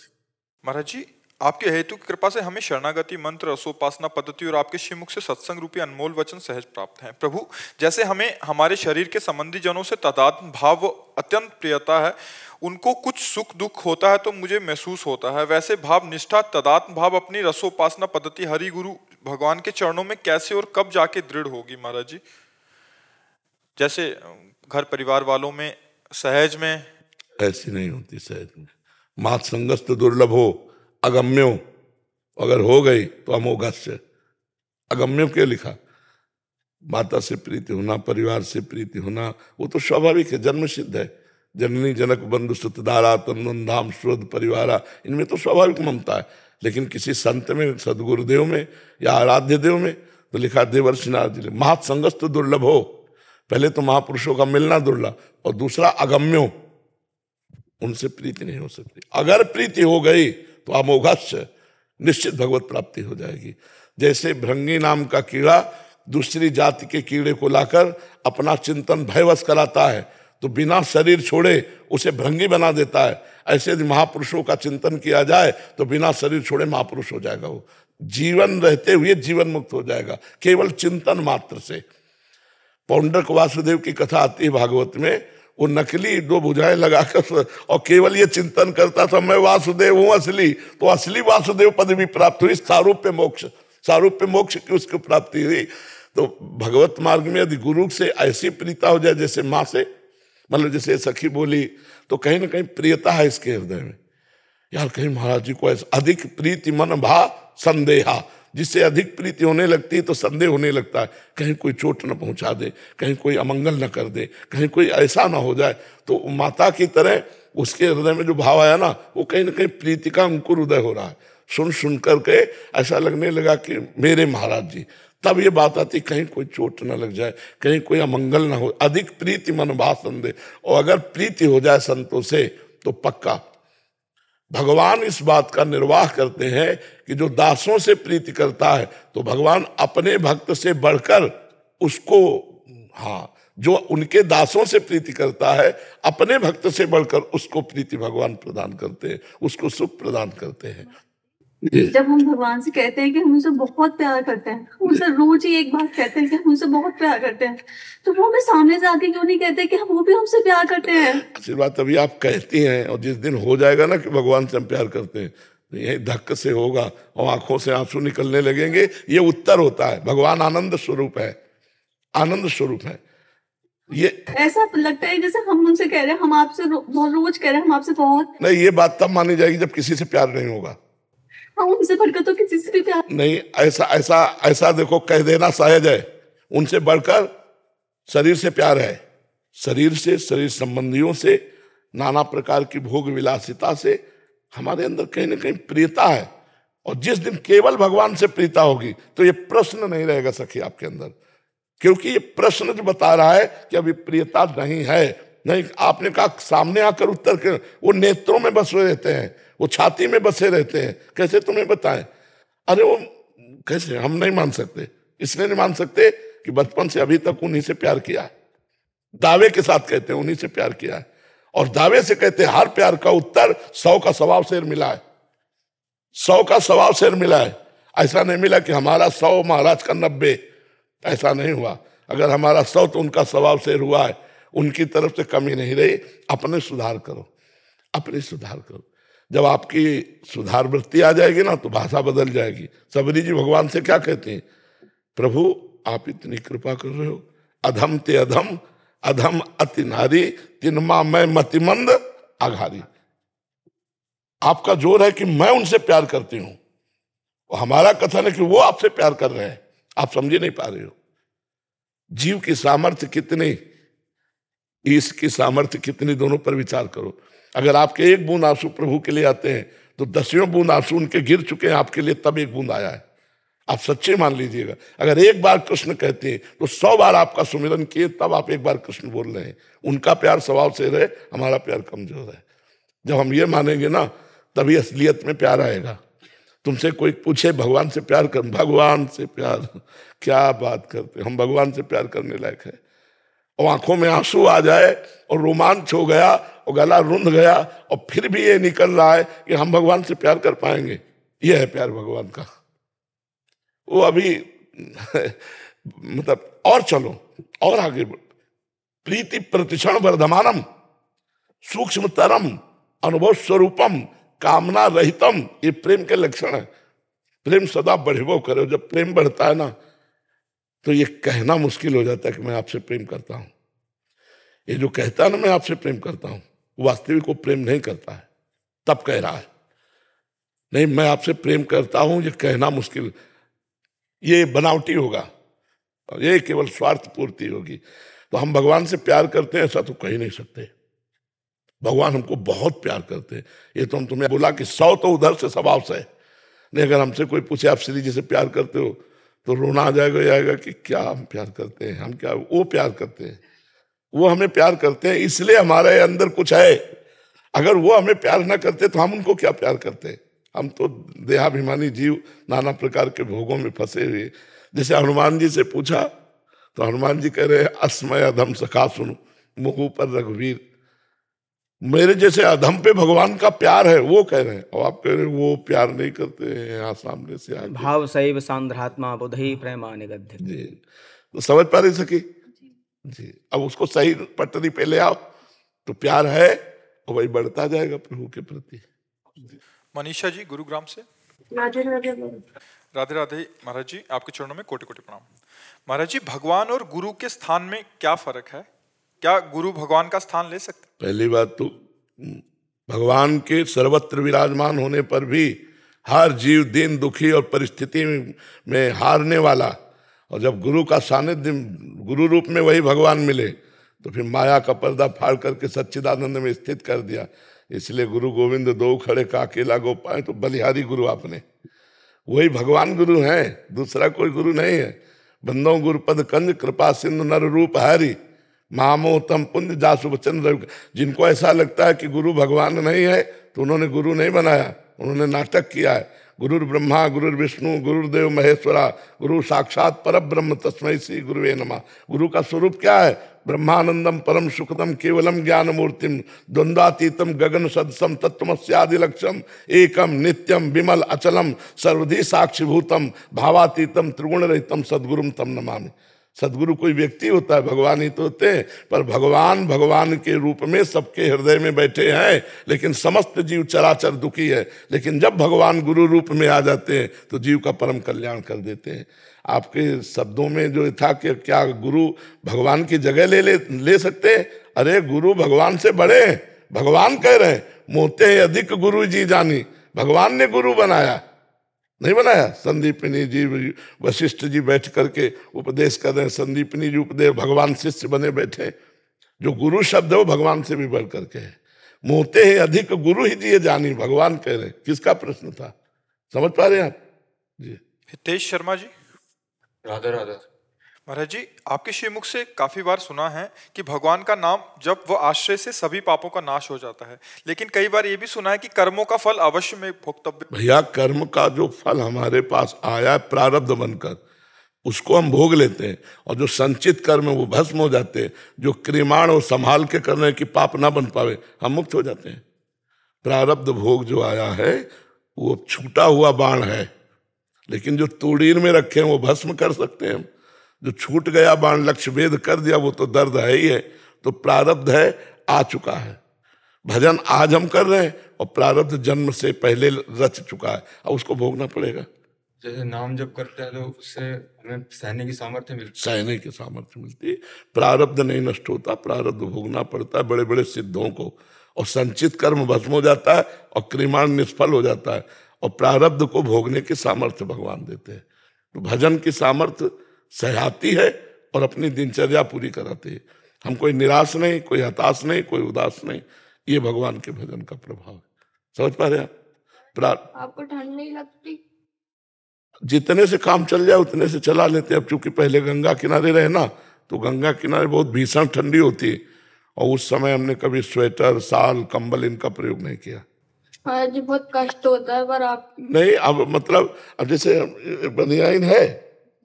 महाराज जी, आपके हेतु की कृपा से हमें शरणागति मंत्र, रसोपासना पद्धति और आपके श्रीमुख से सत्संग रूपी अनमोल वचन सहज प्राप्त हैं। प्रभु, जैसे हमें हमारे शरीर के संबंधी जनों से तादात्म्य भाव अत्यंत प्रियता है, उनको कुछ सुख दुख होता है तो मुझे महसूस होता है, वैसे भाव निष्ठा तादात्म्य भाव अपनी रसोपासना पद्धति हरि गुरु भगवान के चरणों में कैसे और कब जाके दृढ़ होगी महाराज जी? जैसे घर परिवार वालों में सहज में ऐसी नहीं होती सहज में। मात संगस्त दुर्लभ हो अगम्यो, अगर हो गई तो अमोघस्य। अगम्यो क्यों लिखा? माता से प्रीति होना, परिवार से प्रीति होना, वो तो स्वाभाविक है, जन्म सिद्ध है। जननी जनक बंधु सुतदारा तन्वन धाम श्रोध परिवारा, इनमें तो स्वाभाविक ममता है। लेकिन किसी संत में, सदगुरुदेव में या आराध्य देव में तो लिखा देवर्षि नारद जी, महत् संगस्त दुर्लभ हो। पहले तो महापुरुषों का मिलना दुर्लभ, और दूसरा अगम्यो, उनसे प्रीति नहीं हो सकती। अगर प्रीति हो गई तो अमोघस्य, निश्चित भगवत प्राप्ति हो जाएगी। जैसे भृंगी नाम का कीड़ा दूसरी जाति के कीड़े को लाकर अपना चिंतन भयवश कराता है, तो बिना शरीर छोड़े उसे भृंगी बना देता है। ऐसे यदि महापुरुषों का चिंतन किया जाए तो बिना शरीर छोड़े महापुरुष हो जाएगा। वो जीवन रहते हुए जीवन मुक्त हो जाएगा, केवल चिंतन मात्र से। पौंडरक वासुदेव की कथा आती है भागवत में, वो नकली 2 भुजाएं लगाकर और केवल ये चिंतन करता था, मैं वासुदेव हूं असली, तो असली वासुदेव पद भी प्राप्त हुई। सारूप्य मोक्ष की उसको प्राप्ति हुई। तो भगवत मार्ग में यदि गुरु से ऐसी प्रीता हो जाए, जैसे माँ से, मतलब जैसे सखी बोली, तो कहीं ना कहीं प्रियता है इसके हृदय में। यार कहीं महाराज जी को ऐसा अधिक प्रीति मन भा संदेहा, जिससे अधिक प्रीति होने लगती है तो संदेह होने लगता है, कहीं कोई चोट न पहुंचा दे, कहीं कोई अमंगल न कर दे, कहीं कोई ऐसा ना हो जाए। तो माता की तरह उसके हृदय में जो भाव आया ना, वो कहीं ना कहीं प्रीति का अंकुर उदय हो रहा है। सुन करके ऐसा लगने लगा कि मेरे महाराज जी। तब ये बात आती, कहीं कोई चोट न लग जाए, कहीं कोई अमंगल ना हो। अधिक प्रीति मन भा संदेह, और अगर प्रीति हो जाए संतों से तो पक्का भगवान इस बात का निर्वाह करते हैं कि जो दासों से प्रीति करता है तो भगवान अपने भक्त से बढ़कर उसको, हाँ, जो उनके दासों से प्रीति करता है अपने भक्त से बढ़कर उसको प्रीति भगवान प्रदान करते हैं, उसको सुख प्रदान करते हैं। जब हम भगवान से कहते हैं कि हम उनसे बहुत प्यार करते हैं, हम उनसे रोज ही एक बात कहते हैं कि हम उनसे बहुत प्यार करते हैं, तो वो हमें सामने से आके क्यों नहीं कहते कि हम वो भी हमसे प्यार करते हैं? आशीर्वाद अभी आप कहती हैं, और जिस दिन हो जाएगा ना कि भगवान से हम प्यार करते हैं, तो यही धक्क से होगा और आंखों से आंसू निकलने लगेंगे। ये उत्तर होता है, भगवान आनंद स्वरूप है। आनंद स्वरूप है। ये ऐसा लगता है जैसे हम उनसे कह रहे हैं, हम आपसे रोज कह रहे हैं, हम आपसे बहुत। नहीं, ये बात तब मानी जाएगी जब किसी से प्यार नहीं होगा। हम उनसे बढ़कर तो किसी से भी प्यार नहीं, ऐसा देखो, कह देना सहज है, उनसे बढ़कर शरीर से प्यार है। शरीर से, शरीर संबंधियों से, नाना प्रकार की भोग विलासिता से हमारे अंदर कहीं ना कहीं प्रियता है। और जिस दिन केवल भगवान से प्रीता होगी तो ये प्रश्न नहीं रहेगा सखी आपके अंदर, क्योंकि ये प्रश्न जो बता रहा है कि अभी प्रियता नहीं है। नहीं, आपने कहा सामने आकर उत्तर के, वो नेत्रों में बसे रहते हैं, वो छाती में बसे रहते हैं, कैसे तुम्हें बताएं? अरे वो कैसे, हम नहीं मान सकते। इसलिए नहीं मान सकते कि बचपन से अभी तक उन्हीं से प्यार किया है। दावे के साथ कहते हैं उन्हीं से प्यार किया है, और दावे से कहते हैं हर प्यार का उत्तर 100 का सवाब शेर मिला है। 100 का सवाब शेर मिला है। ऐसा नहीं मिला कि हमारा 100 महाराज का 90, ऐसा नहीं हुआ। अगर हमारा 100 तो उनका सवाब शेर हुआ है। उनकी तरफ से कमी नहीं रही। अपने सुधार करो, अपने सुधार करो। जब आपकी सुधार वृत्ति आ जाएगी ना तो भाषा बदल जाएगी। सबरी जी भगवान से क्या कहते हैं? प्रभु आप इतनी कृपा कर रहे हो, अधम ते अधम, अधम अति नारी, तिनमा मैं मतिमंद आघारी। आपका जोर है कि मैं उनसे प्यार करती हूं, और हमारा कथन है कि वो आपसे प्यार कर रहे हैं। आप समझे नहीं पा रहे हो। जीव की सामर्थ्य कितनी, ईश की सामर्थ्य कितनी, दोनों पर विचार करो। अगर आपके एक बूंद आंसू प्रभु के लिए आते हैं तो 10 बूंद आंसू उनके गिर चुके हैं आपके लिए, तब एक बूंद आया है। आप सच्चे मान लीजिएगा। अगर एक बार कृष्ण कहते हैं तो 100 बार आपका सुमिरन किए तब आप एक बार कृष्ण बोल रहे हैं। उनका प्यार स्वभाव से रहे, हमारा प्यार कमजोर है। जब हम ये मानेंगे ना तभी असलियत में प्यार आएगा। तुमसे कोई पूछे भगवान से प्यार कर, भगवान से प्यार, क्या बात करते, हम भगवान से प्यार करने लायक है। और आंखों में आंसू आ जाए और रोमांच हो गया और गला रुंध गया और फिर भी ये निकल रहा है कि हम भगवान से प्यार कर पाएंगे। ये है प्यार भगवान का। वो अभी मतलब और चलो और आगे। प्रीति प्रतिक्षण वर्धमानम, सूक्ष्मतरम, अनुभव स्वरूपम, कामना रहितम, ये प्रेम के लक्षण है। प्रेम सदा बढ़ो करो। जब प्रेम बढ़ता है ना तो ये कहना मुश्किल हो जाता है कि मैं आपसे प्रेम करता हूं। ये जो कहता है ना मैं आपसे प्रेम करता हूं, वास्तविक को प्रेम नहीं करता है, तब कह रहा है। नहीं, मैं आपसे प्रेम करता हूं, ये कहना मुश्किल, ये बनावटी होगा, ये केवल स्वार्थ पूर्ति होगी। तो हम भगवान से प्यार करते हैं ऐसा तो कह ही नहीं सकते। भगवान हमको बहुत प्यार करते हैं। ये तो हम तुम्हें बोला कि 100 तो उधर से स्वभाव से। नहीं, अगर हमसे कोई पूछे आप श्री जी से प्यार करते हो तो रोना आ जाएगा कि क्या हम प्यार करते हैं, हम क्या, वो प्यार करते हैं, वो हमें प्यार करते हैं, इसलिए हमारे अंदर कुछ है। अगर वो हमें प्यार ना करते तो हम उनको क्या प्यार करते? हम तो देहाभिमानी जीव, नाना प्रकार के भोगों में फंसे हुए। जैसे हनुमान जी से पूछा तो हनुमान जी कह रहे हैं अस्मय अधम सखा सुन मुहु पर रघुवीर। मेरे जैसे अधम पे भगवान का प्यार है, वो कह रहे हैं। और आप कह रहे हैं वो प्यार नहीं करते हैं। यहाँ सामने से आगे भाव सैव सांद्रात्मा बुधई प्रेमा निगद्ध जी, तो समझ पा रही सकी जी। अब उसको सही पटरी पे ले आओ तो प्यार है और वही बढ़ता जाएगा प्रभु के प्रति। मनीषा जी गुरुग्राम से। राधे राधे। राधे राधे महाराज जी, आपके चरणों में कोटि कोटि प्रणाम। महाराज जी, भगवान और गुरु के स्थान में क्या फर्क है? क्या गुरु भगवान का स्थान ले सकते? पहली बात तो भगवान के सर्वत्र विराजमान होने पर भी हर जीव दीन दुखी और परिस्थिति में हारने वाला, और जब गुरु का सानिध्य गुरु रूप में वही भगवान मिले तो फिर माया का पर्दा फाड़ करके सच्चिदानंद में स्थित कर दिया। इसलिए गुरु गोविंद दो खड़े का अकेला गो पाए, तो बलिहारी गुरु आपने, वही भगवान गुरु हैं, दूसरा कोई गुरु नहीं है। बंदो गुरुपद कंज कृपा सिंधु नर रूप हरि महामोहतम पुंज जासु वचन रवि। जिनको ऐसा लगता है कि गुरु भगवान नहीं है तो उन्होंने गुरु नहीं बनाया, उन्होंने नाटक किया है। गुरुर ब्रह्मा गुरुर विष्णु गुरुदेव महेश्वरा गुरु साक्षात पर ब्रह्म तस्मै श्री गुरुवे नमः। गुरु का स्वरूप क्या है? ब्रह्मानंदम परम सुखदम केवलम ज्ञान मूर्तिम द्वंद्वातीतम गगन सदसम तत्वमस्यादि लक्ष्यम एकम नित्यम विमल अचलम सर्वधि साक्षिभूतम भावातीतम त्रिगुण रहितम सद्गुरुम तम नमामि। सदगुरु कोई व्यक्ति होता है, भगवान ही तो होते हैं, पर भगवान भगवान के रूप में सबके हृदय में बैठे हैं, लेकिन समस्त जीव चराचर दुखी है। लेकिन जब भगवान गुरु रूप में आ जाते हैं तो जीव का परम कल्याण कर देते हैं। आपके शब्दों में जो था कि क्या गुरु भगवान की जगह ले सकते हैं? अरे गुरु भगवान से बड़े हैं। भगवान कह रहे हैं मोते हैं अधिक गुरु जी जानी। भगवान ने गुरु बनाया, नहीं बनाया। संदीपनी जी वशिष्ठ जी बैठ करके उपदेश कर रहे हैं, संदीपनी जी उपदेश, भगवान शिष्य बने बैठे। जो गुरु शब्द है वो भगवान से भी बढ़ करके है। मोते हैं अधिक गुरु ही जी जानी, भगवान कह रहे हैं। किसका प्रश्न था, समझ पा रहे हैं आप जी? हितेश शर्मा जी। राधा राधा। महाराज जी, आपके श्रीमुख से काफी बार सुना है कि भगवान का नाम जब वो आश्रय से सभी पापों का नाश हो जाता है, लेकिन कई बार ये भी सुना है कि कर्मों का फल अवश्य में भोक्तव्य। भैया कर्म का जो फल हमारे पास आया है प्रारब्ध बनकर, उसको हम भोग लेते हैं, और जो संचित कर्म है वो भस्म हो जाते हैं। जो क्रिमाण और संभाल के करने की पाप ना बन पावे, हम मुक्त हो जाते हैं। प्रारब्ध भोग जो आया है वो छूटा हुआ बाण है, लेकिन जो तूड़ीर में रखे हैं वो भस्म कर सकते हैं हम। जो छूट गया बाण लक्ष्य भेद कर दिया वो तो दर्द है ही है। तो प्रारब्ध है, आ चुका है। भजन आज हम कर रहे हैं और प्रारब्ध जन्म से पहले रच चुका है, अब उसको भोगना पड़ेगा। जैसे नाम जब करते हैं तो उससे हमें सहने की सामर्थ्य मिलती है। सहने की सामर्थ्य मिलती है। प्रारब्ध नहीं नष्ट होता, प्रारब्ध भोगना पड़ता है बड़े बड़े सिद्धों को, और संचित कर्म भस्म हो जाता है और क्रिमाण निष्फल हो जाता है, और प्रारब्ध को भोगने की सामर्थ्य भगवान देते हैं। तो भजन की सामर्थ्य सहायती है और अपनी दिनचर्या पूरी कराती है। हम कोई निराश नहीं, कोई हताश नहीं, कोई उदास नहीं। ये भगवान के भजन का प्रभाव है। समझ पा रहे हैं? आपको ठंड नहीं लगती? जितने से काम चल जाए उतने से चला लेते हैं। अब चूंकि पहले गंगा किनारे रहे ना, तो गंगा किनारे बहुत भीषण ठंडी होती है, और उस समय हमने कभी स्वेटर, साल, कंबल इनका प्रयोग नहीं किया। हाँ जी, बहुत कष्ट होता है, पर आप नहीं, अब मतलब अब जैसे बनियाइन है,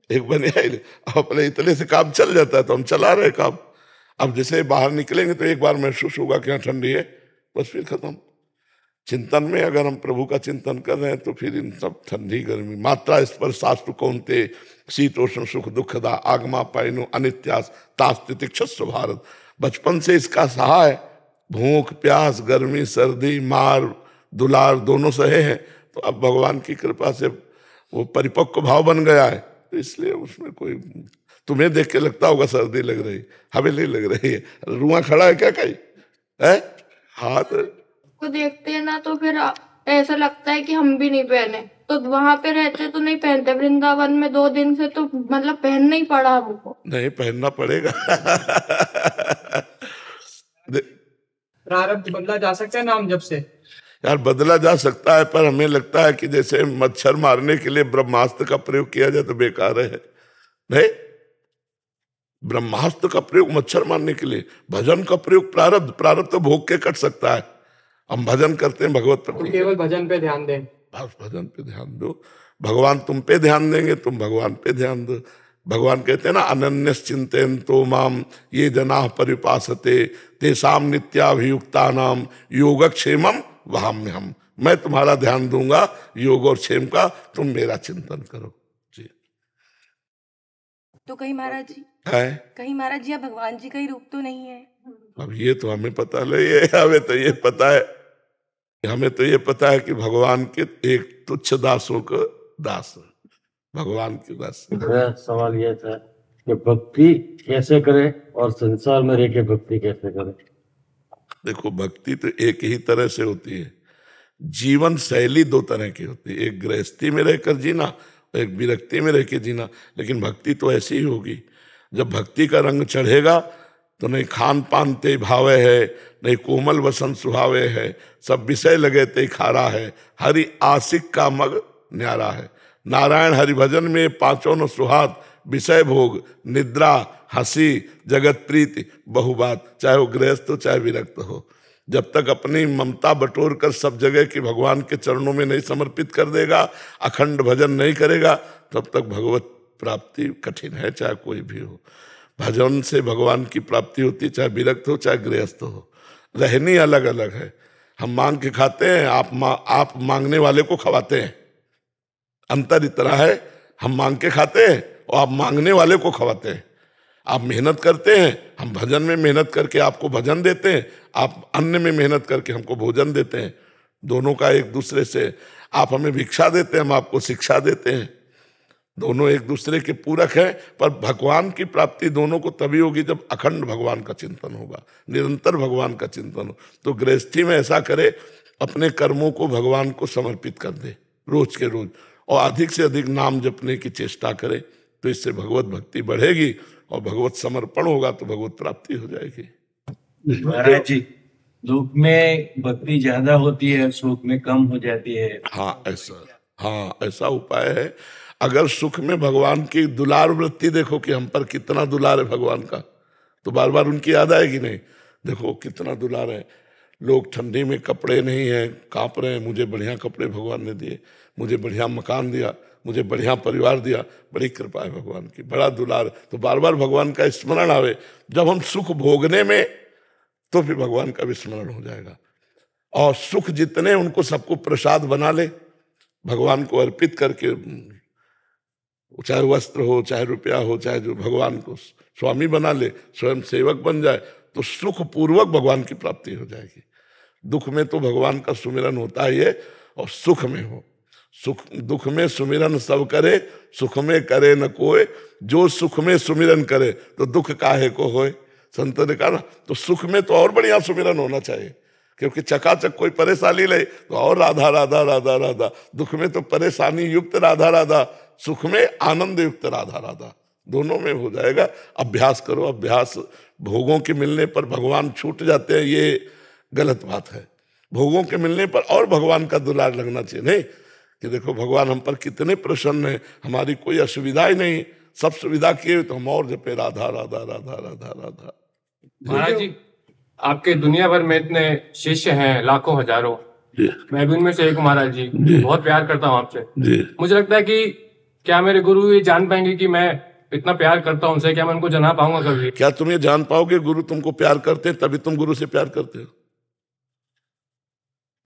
एक बनियाइन, अपने इतने से काम चल जाता है तो हम चला रहे काम। अब जैसे बाहर निकलेंगे तो एक बार महसूस होगा कि यहाँ ठंडी है, बस फिर खत्म। चिंतन में अगर हम प्रभु का चिंतन कर रहे हैं तो फिर इन सब ठंडी गर्मी मात्रा स्पर्श शास्त्र कौनते शीतोष्ण सुख दुखदा आगमा पाइनो अनित्यास तास्तितिक्षस्व भारत। बचपन से इसका सहा है, भूख प्यास गर्मी सर्दी मार दुलार दोनों सहे हैं। तो अब भगवान की कृपा से वो परिपक्व भाव बन गया है, तो इसलिए उसमें कोई, तुम्हें देख के लगता होगा सर्दी लग रही, हमें नहीं लग रही है। रुआ खड़ा है क्या कहीं है? हाथ को देखते हैं ना तो फिर ऐसा लगता है कि हम भी नहीं पहने। तो वहां पे रहते तो नहीं पहनते, वृंदावन में 2 दिन से तो मतलब पहनना ही पड़ा हमको। नहीं, पहनना पड़ेगा। प्रारब्ध बदला जा सकता है नाम जब से? यार बदला जा सकता है, पर हमें लगता है कि जैसे मच्छर मारने के लिए ब्रह्मास्त्र का प्रयोग किया जाए तो बेकार है। नहीं, ब्रह्मास्त्र का प्रयोग मच्छर मारने के लिए, भजन का प्रयोग प्रारब्ध तो भोग के कट सकता है। हम भजन करते हैं भगवत प्रति, केवल भजन पे ध्यान दें, बस भजन पे ध्यान दो। भगवान तुम पे ध्यान देंगे, तुम भगवान पे ध्यान दो। भगवान कहते हैं ना, अनन्यश्चिंतेन तो माम ये जनाः परिपासते तेषां नित्याभियुक्ता नाम योगक्षेमम वहाम्यहम्। मैं तुम्हारा ध्यान दूंगा योग और क्षेम का, तुम मेरा चिंतन करो जी। तो कहीं महाराज जी है, कहीं महाराज जी भगवान जी का ही रूप तो नहीं है? अब ये तो हमें पता नहीं है। हमें तो ये पता है कि भगवान के एक तुच्छ दासों का दास है, भगवान के दास। मेरा सवाल यह था कि भक्ति कैसे करें और संसार में रह के भक्ति कैसे करें? देखो, भक्ति तो एक ही तरह से होती है। जीवन शैली 2 तरह की होती है, एक गृहस्थी में रहकर जीना, एक विरक्ति में रह के जीना। लेकिन भक्ति तो ऐसी ही होगी। जब भक्ति का रंग चढ़ेगा तो नहीं खान पान ते भावे है, नहीं कोमल वसन सुहावे है, सब विषय लगे ते खारा है, हरि आशिक का मग न्यारा है। नारायण हरि भजन में 5 न सुहात, विषय भोग निद्रा हंसी जगत प्रीति बहुबात। चाहे वो गृहस्थ हो चाहे विरक्त हो, जब तक अपनी ममता बटोर कर सब जगह की भगवान के चरणों में नहीं समर्पित कर देगा, अखंड भजन नहीं करेगा, तब तक भगवत प्राप्ति कठिन है, चाहे कोई भी हो। भजन से भगवान की प्राप्ति होती, चाहे विरक्त हो चाहे गृहस्थ हो। रहनी अलग अलग है। हम मांग के खाते हैं, आप मांगने वाले को खवाते हैं। अंतर इतना है, हम मांग के खाते हैं और आप मांगने वाले को खवाते हैं। आप मेहनत करते हैं, हम भजन में मेहनत करके आपको भजन देते हैं, आप अन्न में मेहनत करके हमको भोजन देते हैं। दोनों का एक दूसरे से, आप हमें भिक्षा देते हैं, हम आपको शिक्षा देते हैं। दोनों एक दूसरे के पूरक हैं, पर भगवान की प्राप्ति दोनों को तभी होगी जब अखंड भगवान का चिंतन होगा, निरंतर भगवान का चिंतन हो। तो गृहस्थी में ऐसा करे, अपने कर्मों को भगवान को समर्पित कर दे रोज के रोज, और अधिक से अधिक नाम जपने की चेष्टा करे, तो इससे भगवत भक्ति बढ़ेगी और भगवत समर्पण होगा तो भगवत प्राप्ति हो जाएगी। महाराज जी, दुख में भक्ति ज्यादा होती है, सुख में कम हो जाती है। हाँ, ऐसा उपाय है। अगर सुख में भगवान की दुलार वृत्ति देखो कि हम पर कितना दुलार है भगवान का, तो बार बार उनकी याद आएगी नहीं। देखो कितना दुलार है, लोग ठंडी में कपड़े नहीं है, कांप रहे हैं, मुझे बढ़िया कपड़े भगवान ने दिए, मुझे बढ़िया मकान दिया, मुझे बढ़िया परिवार दिया, बड़ी कृपा है भगवान की, बड़ा दुलार। तो बार बार भगवान का स्मरण आवे। जब हम सुख भोगने में, तो फिर भगवान का विस्मरण हो जाएगा। और सुख जितने उनको सबको प्रसाद बना ले, भगवान को अर्पित करके, चाहे वस्त्र हो, चाहे रुपया हो, चाहे जो, भगवान को स्वामी बना ले, स्वयं सेवक बन जाए, तो सुख पूर्वक भगवान की प्राप्ति हो जाएगी। दुख में तो भगवान का सुमिरन होता ही है, और सुख में हो, सुख दुख में सुमिरन सब करे, सुख में करे न कोई, जो सुख में सुमिरन करे तो दुख काहे को होए। संत ने कहा ना, तो सुख में तो और बढ़िया सुमिरन होना चाहिए, क्योंकि चकाचक कोई परेशानी ले तो और राधा राधा राधा राधा, दुख में तो परेशानी युक्त राधा राधा, सुख में आनंद युक्त राधा राधा, दोनों में हो जाएगा। अभ्यास करो, अभ्यास। भोगों के मिलने पर भगवान छूट जाते हैं, ये गलत बात है। भोगों के मिलने पर और भगवान का दुलार लगना चाहिए, नहीं कि देखो भगवान हम पर कितने प्रसन्न है, हमारी कोई असुविधा ही नहीं, सब सुविधा किए तो हम और जपे राधा राधा राधा राधा राधा। महाराज जी, आपके दुनिया भर में इतने शिष्य हैं, लाखों हजारों, मैं भी उनमें से एक हूं महाराज जी, बहुत प्यार करता हूं आपसे। मुझे लगता है कि क्या मेरे गुरु ये जान पाएंगे कि मैं इतना प्यार करता हूं उनसे, क्या मैं उनको जना पाऊंगा कभी? क्या तुम ये जान पाओगे? गुरु तुमको प्यार करते हैं तभी तुम गुरु से प्यार करते हो।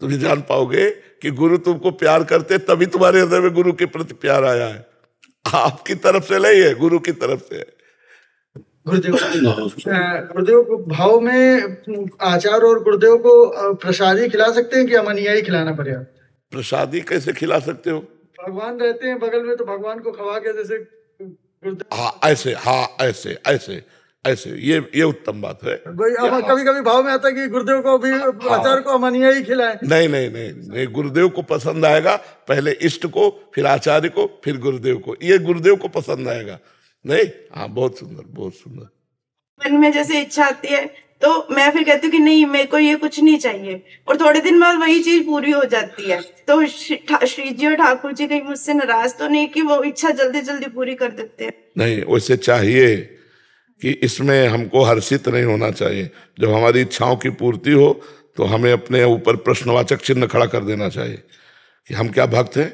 तुम ये जान पाओगे कि गुरु तुमको प्यार करते तभी तुम्हारे हृदय में गुरु के प्रति प्यार आया है। आपकी तरफ से नहीं है, गुरु की तरफ से है। गुरुदेव को भाव में आचार्य और गुरुदेव को प्रसादी खिला सकते हैं कि अमनिया खिलाना पड़ेगा? प्रसादी कैसे खिला सकते हो? भगवान रहते हैं बगल में, तो भगवान को खवा के जैसे ऐसे ऐसे ऐसे, ये उत्तम बात है। कभी कभी भाव में आता है कि गुरुदेव को भी आचार्य को अमनिया ही खिलाए। नहीं नहीं नहीं नहीं, गुरुदेव को पसंद आएगा, पहले इष्ट को, फिर आचार्य को, फिर गुरुदेव को, ये गुरुदेव को पसंद आएगा। नहीं, हाँ, बहुत सुंदर, बहुत सुंदर। मन में जैसे इच्छा आती है तो मैं फिर कहती हूँ कि नहीं, मेरे को ये कुछ नहीं चाहिए, और थोड़े दिन बाद वही चीज पूरी हो जाती है। तो श्री जी और ठाकुर जी कहीं मुझसे नाराज तो नहीं कि वो इच्छा जल्दी जल्दी पूरी कर देते हैं? नहीं, वैसे चाहिए कि इसमें हमको हर्षित नहीं होना चाहिए। जब हमारी इच्छाओं की पूर्ति हो तो हमें अपने ऊपर प्रश्नवाचक चिन्ह खड़ा कर देना चाहिए कि हम क्या भक्त हैं?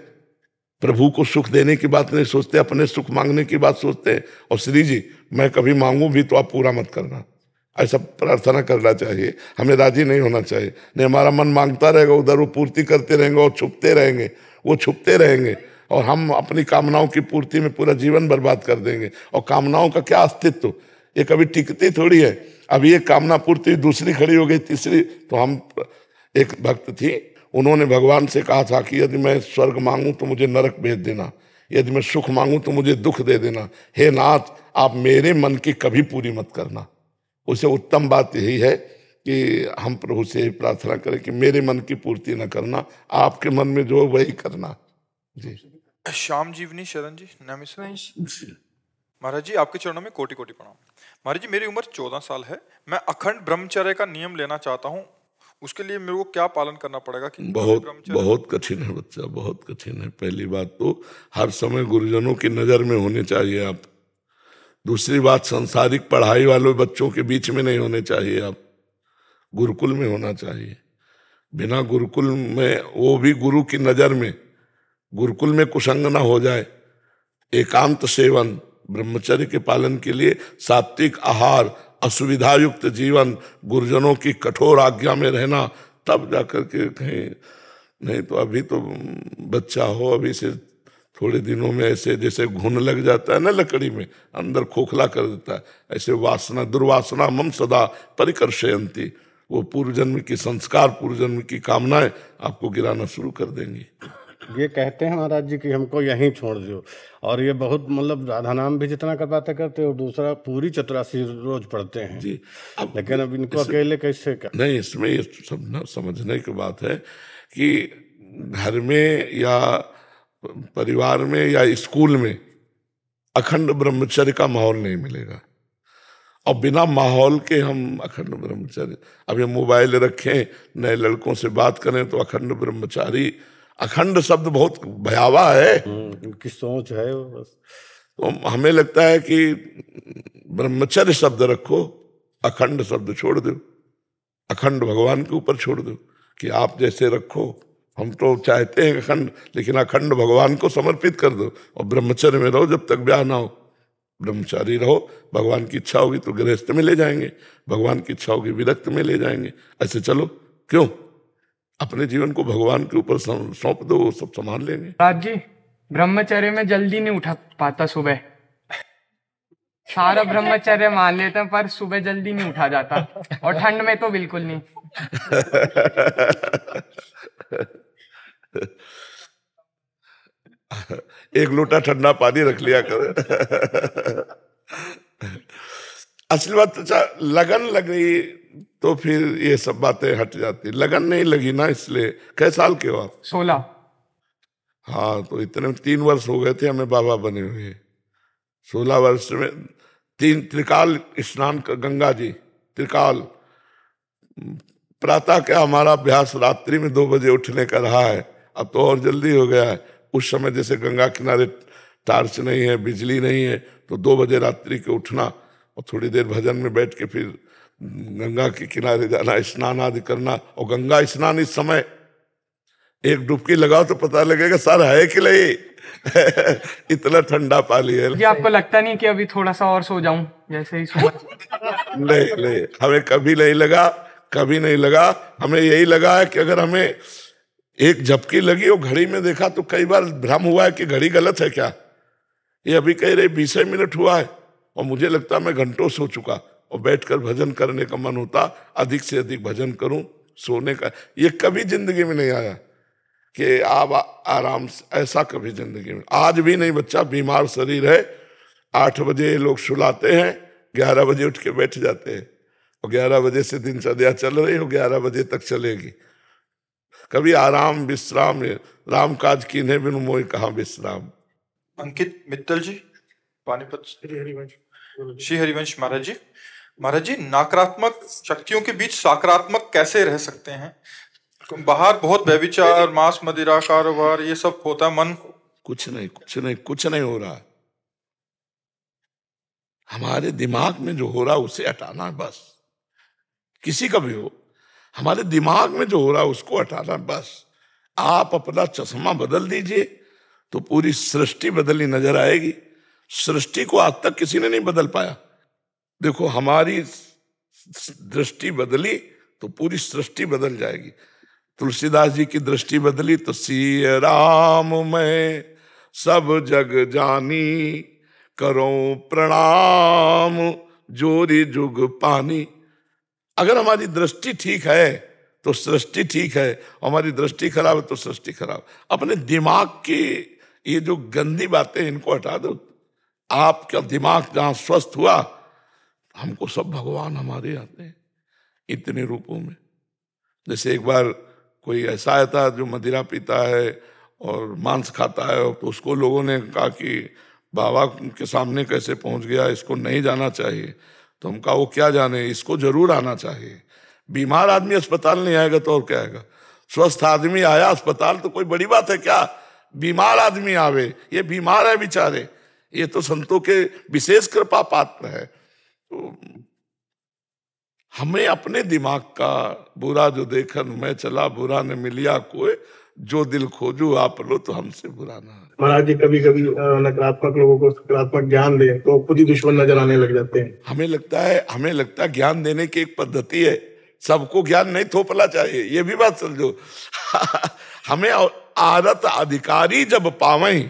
प्रभु को सुख देने की बात नहीं सोचते, अपने सुख मांगने की बात सोचते हैं। और श्री जी, मैं कभी मांगू भी तो आप पूरा मत करना, ऐसा प्रार्थना करना चाहिए। हमें राजी नहीं होना चाहिए, नहीं हमारा मन मांगता रहेगा, उधर वो पूर्ति करते रहेंगे और छुपते रहेंगे, वो छुपते रहेंगे, और हम अपनी कामनाओं की पूर्ति में पूरा जीवन बर्बाद कर देंगे। और कामनाओं का क्या अस्तित्व, ये कभी टिकती थोड़ी है। अब ये कामना पूर्ति, दूसरी खड़ी हो गई, तीसरी। तो हम, एक भक्त थी, उन्होंने भगवान से कहा था कि यदि मैं स्वर्ग मांगू तो मुझे नरक भेज देना, यदि मैं सुख मांगू तो मुझे दुख दे देना। हे नाथ, आप मेरे मन की कभी पूरी मत करना। उसे उत्तम बात यही है कि हम प्रभु से प्रार्थना करें कि मेरे मन की पूर्ति न करना, आपके मन में जो वही करना। जी, श्याम जीवनी शरण जी, महाराज जी, आपके चरणों में कोटि कोटि प्रणाम। महाराज जी, मेरी उम्र 14 साल है, मैं अखंड ब्रह्मचर्य का नियम लेना चाहता हूँ, उसके लिए मेरे को क्या पालन करना पड़ेगा? कि बहुत कठिन है बच्चा, बहुत कठिन है। पहली बात तो हर समय गुरुजनों की नजर में होने चाहिए आप। दूसरी बात, सांसारिक पढ़ाई वाले बच्चों के बीच में नहीं होने चाहिए आप, गुरुकुल में होना चाहिए। बिना गुरुकुल में, वो भी गुरु की नजर में, गुरुकुल में कुसंग ना हो जाए। एकांत सेवन, ब्रह्मचर्य के पालन के लिए सात्विक आहार, असुविधा युक्त जीवन, गुरुजनों की कठोर आज्ञा में रहना, तब जाकर के कहीं। नहीं तो अभी तो बच्चा हो, अभी से थोड़े दिनों में ऐसे जैसे घुन लग जाता है ना लकड़ी में, अंदर खोखला कर देता है, ऐसे वासना दुर्वासना मम सदा परिकर्षयन्ति, वो पूर्व जन्म की संस्कार, पूर्व जन्म की कामनाएं आपको गिराना शुरू कर देंगी। ये कहते हैं महाराज जी कि हमको यहीं छोड़ दो, और ये बहुत मतलब राधा नाम भी जितना कर पाते करते, और दूसरा पूरी चतुरासी रोज पढ़ते हैं जी। लेकिन अब इनको अकेले कैसे कर? नहीं, इसमें ये सब समझने की बात है कि घर में या परिवार में या स्कूल में अखंड ब्रह्मचर्य का माहौल नहीं मिलेगा, और बिना माहौल के हम अखंड ब्रह्मचारी, अब ये मोबाइल रखें, नए लड़कों से बात करें तो अखंड ब्रह्मचारी, अखंड शब्द बहुत भयावह है, उनकी सोच है वो बस। तो हमें लगता है कि ब्रह्मचर्य शब्द रखो, अखंड शब्द छोड़ दो, अखंड भगवान के ऊपर छोड़ दो कि आप जैसे रखो। हम तो चाहते हैं अखंड, लेकिन अखंड भगवान को समर्पित कर दो, और ब्रह्मचर्य में रहो जब तक ब्याह ना हो, ब्रह्मचारी रहो। भगवान की इच्छा होगी तो गृहस्थ में ले जाएंगे, भगवान की इच्छा होगी विरक्त में ले जाएंगे, ऐसे चलो। क्यों? अपने जीवन को भगवान के ऊपर सौंप दो, वो सब संभाल लेंगे। राज जी, ब्रह्मचर्य में जल्दी नहीं उठा पाता सुबह, सारा ब्रह्मचर्य मान लेते हैं पर सुबह जल्दी नहीं उठा जाता, और ठंड में तो बिल्कुल नहीं। एक लोटा ठंडा पानी रख लिया कर। असली बात तो लगन लग गई तो फिर ये सब बातें हट जाती। लगन नहीं लगी ना, इसलिए। कै साल के हो आप? 16। हाँ, तो इतने 3 वर्ष हो गए थे हमें बाबा बने हुए। 16 वर्ष में 3 त्रिकाल स्नान कर, गंगा जी त्रिकाल। प्रातः क्या हमारा अभ्यास रात्रि में 2 बजे उठने का रहा है, अब तो और जल्दी हो गया है। उस समय जैसे गंगा किनारे टार्च नहीं है, बिजली नहीं है, तो 2 बजे रात्रि के उठना और थोड़ी देर भजन में बैठ के फिर गंगा के किनारे जाना, स्नान आदि करना। और गंगा स्नान इस समय एक डुबकी लगाओ तो पता लगेगा सर है कि नहीं। इतना ठंडा पानी है। जी, आपको लगता नहीं कि अभी थोड़ा सा और सो जाऊं जैसे ही सुबह? नहीं, हमें कभी नहीं लगा, कभी नहीं लगा। हमें यही लगा है कि अगर हमें एक झपकी लगी और घड़ी में देखा तो कई बार भ्रम हुआ है कि घड़ी गलत है क्या। ये अभी कह रहे 20 मिनट हुआ है और मुझे लगता मैं घंटों सो चुका, और बैठकर भजन करने का मन होता, अधिक से अधिक भजन करूं, सोने का। ये कभी जिंदगी में नहीं आया कि आप आराम से, ऐसा कभी जिंदगी में। आज भी नहीं, बच्चा बीमार शरीर है, 8 बजे लोग सुलाते हैं, 11 बजे उठ के बैठ जाते हैं, और 11 बजे से दिनचर्या चल रही हो, 11 बजे तक चलेगी। कभी आराम विश्राम, राम काज कीन्हे बिनु मोहि कहाँ विश्राम। अंकित मित्तल जी, पानीपत। श्री हरिवंश महाराज जी। महाराज जी, नकारात्मक शक्तियों के बीच सकारात्मक कैसे रह सकते हैं? बाहर बहुत व्यभिचार, मांस मदिरा कारोबार, ये सब होता है, मन कुछ नहीं हो रहा। हमारे दिमाग में जो हो रहा है उसे हटाना है बस। किसी का भी हो, हमारे दिमाग में जो हो रहा है उसको हटाना है बस। आप अपना चश्मा बदल दीजिए तो पूरी सृष्टि बदली नजर आएगी। सृष्टि को आज तक किसी ने नहीं बदल पाया। देखो, हमारी दृष्टि बदली तो पूरी सृष्टि बदल जाएगी। तुलसीदास जी की दृष्टि बदली तो सिय राम मैं सब जग जानी, करो प्रणाम जोरी जुग पानी। अगर हमारी दृष्टि ठीक है तो सृष्टि ठीक है, हमारी दृष्टि खराब है तो सृष्टि खराब। अपने दिमाग की ये जो गंदी बातें इनको हटा दो। आपका दिमाग जहां स्वस्थ हुआ, हमको सब भगवान हमारे आते हैं इतने रूपों में। जैसे एक बार कोई ऐसा आया था जो मदिरा पीता है और मांस खाता है, तो उसको लोगों ने कहा कि बाबा के सामने कैसे पहुंच गया, इसको नहीं जाना चाहिए। तो हम कहा वो क्या जाने, इसको जरूर आना चाहिए। बीमार आदमी अस्पताल नहीं आएगा तो और क्या आएगा। स्वस्थ आदमी आया अस्पताल तो कोई बड़ी बात है क्या? बीमार आदमी आवे, ये बीमार है बेचारे, ये तो संतों के विशेष कृपा पात्र है। तो हमें अपने दिमाग का बुरा जो देखन मैं चला, बुरा न मिलिया कोई, जो दिल खोजू आप लो तो हमसे बुरा ना। महाराज जी, कभी कभी नकारात्मक लोगों को सकारात्मक ज्ञान दे तो खुद ही दुश्मन नजर आने लग जाते हैं। हमें लगता है ज्ञान देने की एक पद्धति है, सबको ज्ञान नहीं थोपना चाहिए, ये भी बात समझो। हमें आदत अधिकारी जब पावई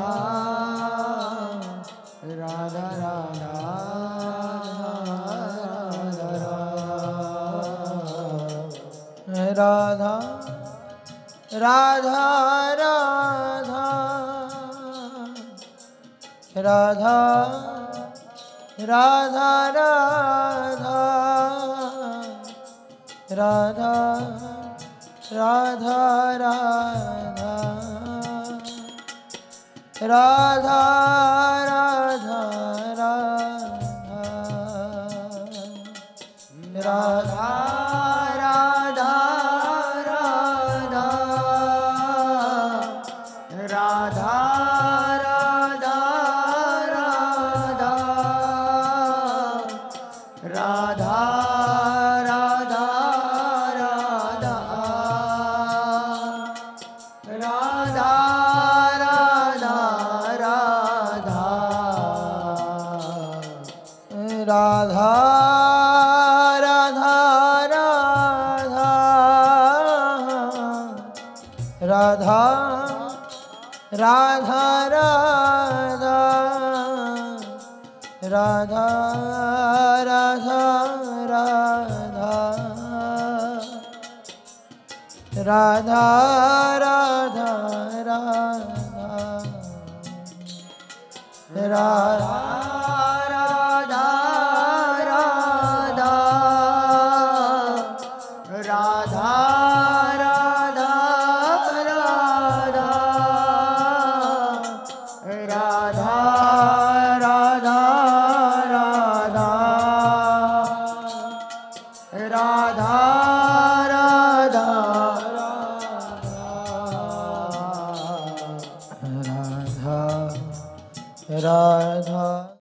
राधा राधा राधा राधा राधा राधा राधा राधा राधा राधा राधा राधा राधा राधा राधा राधा राधा राधा राधा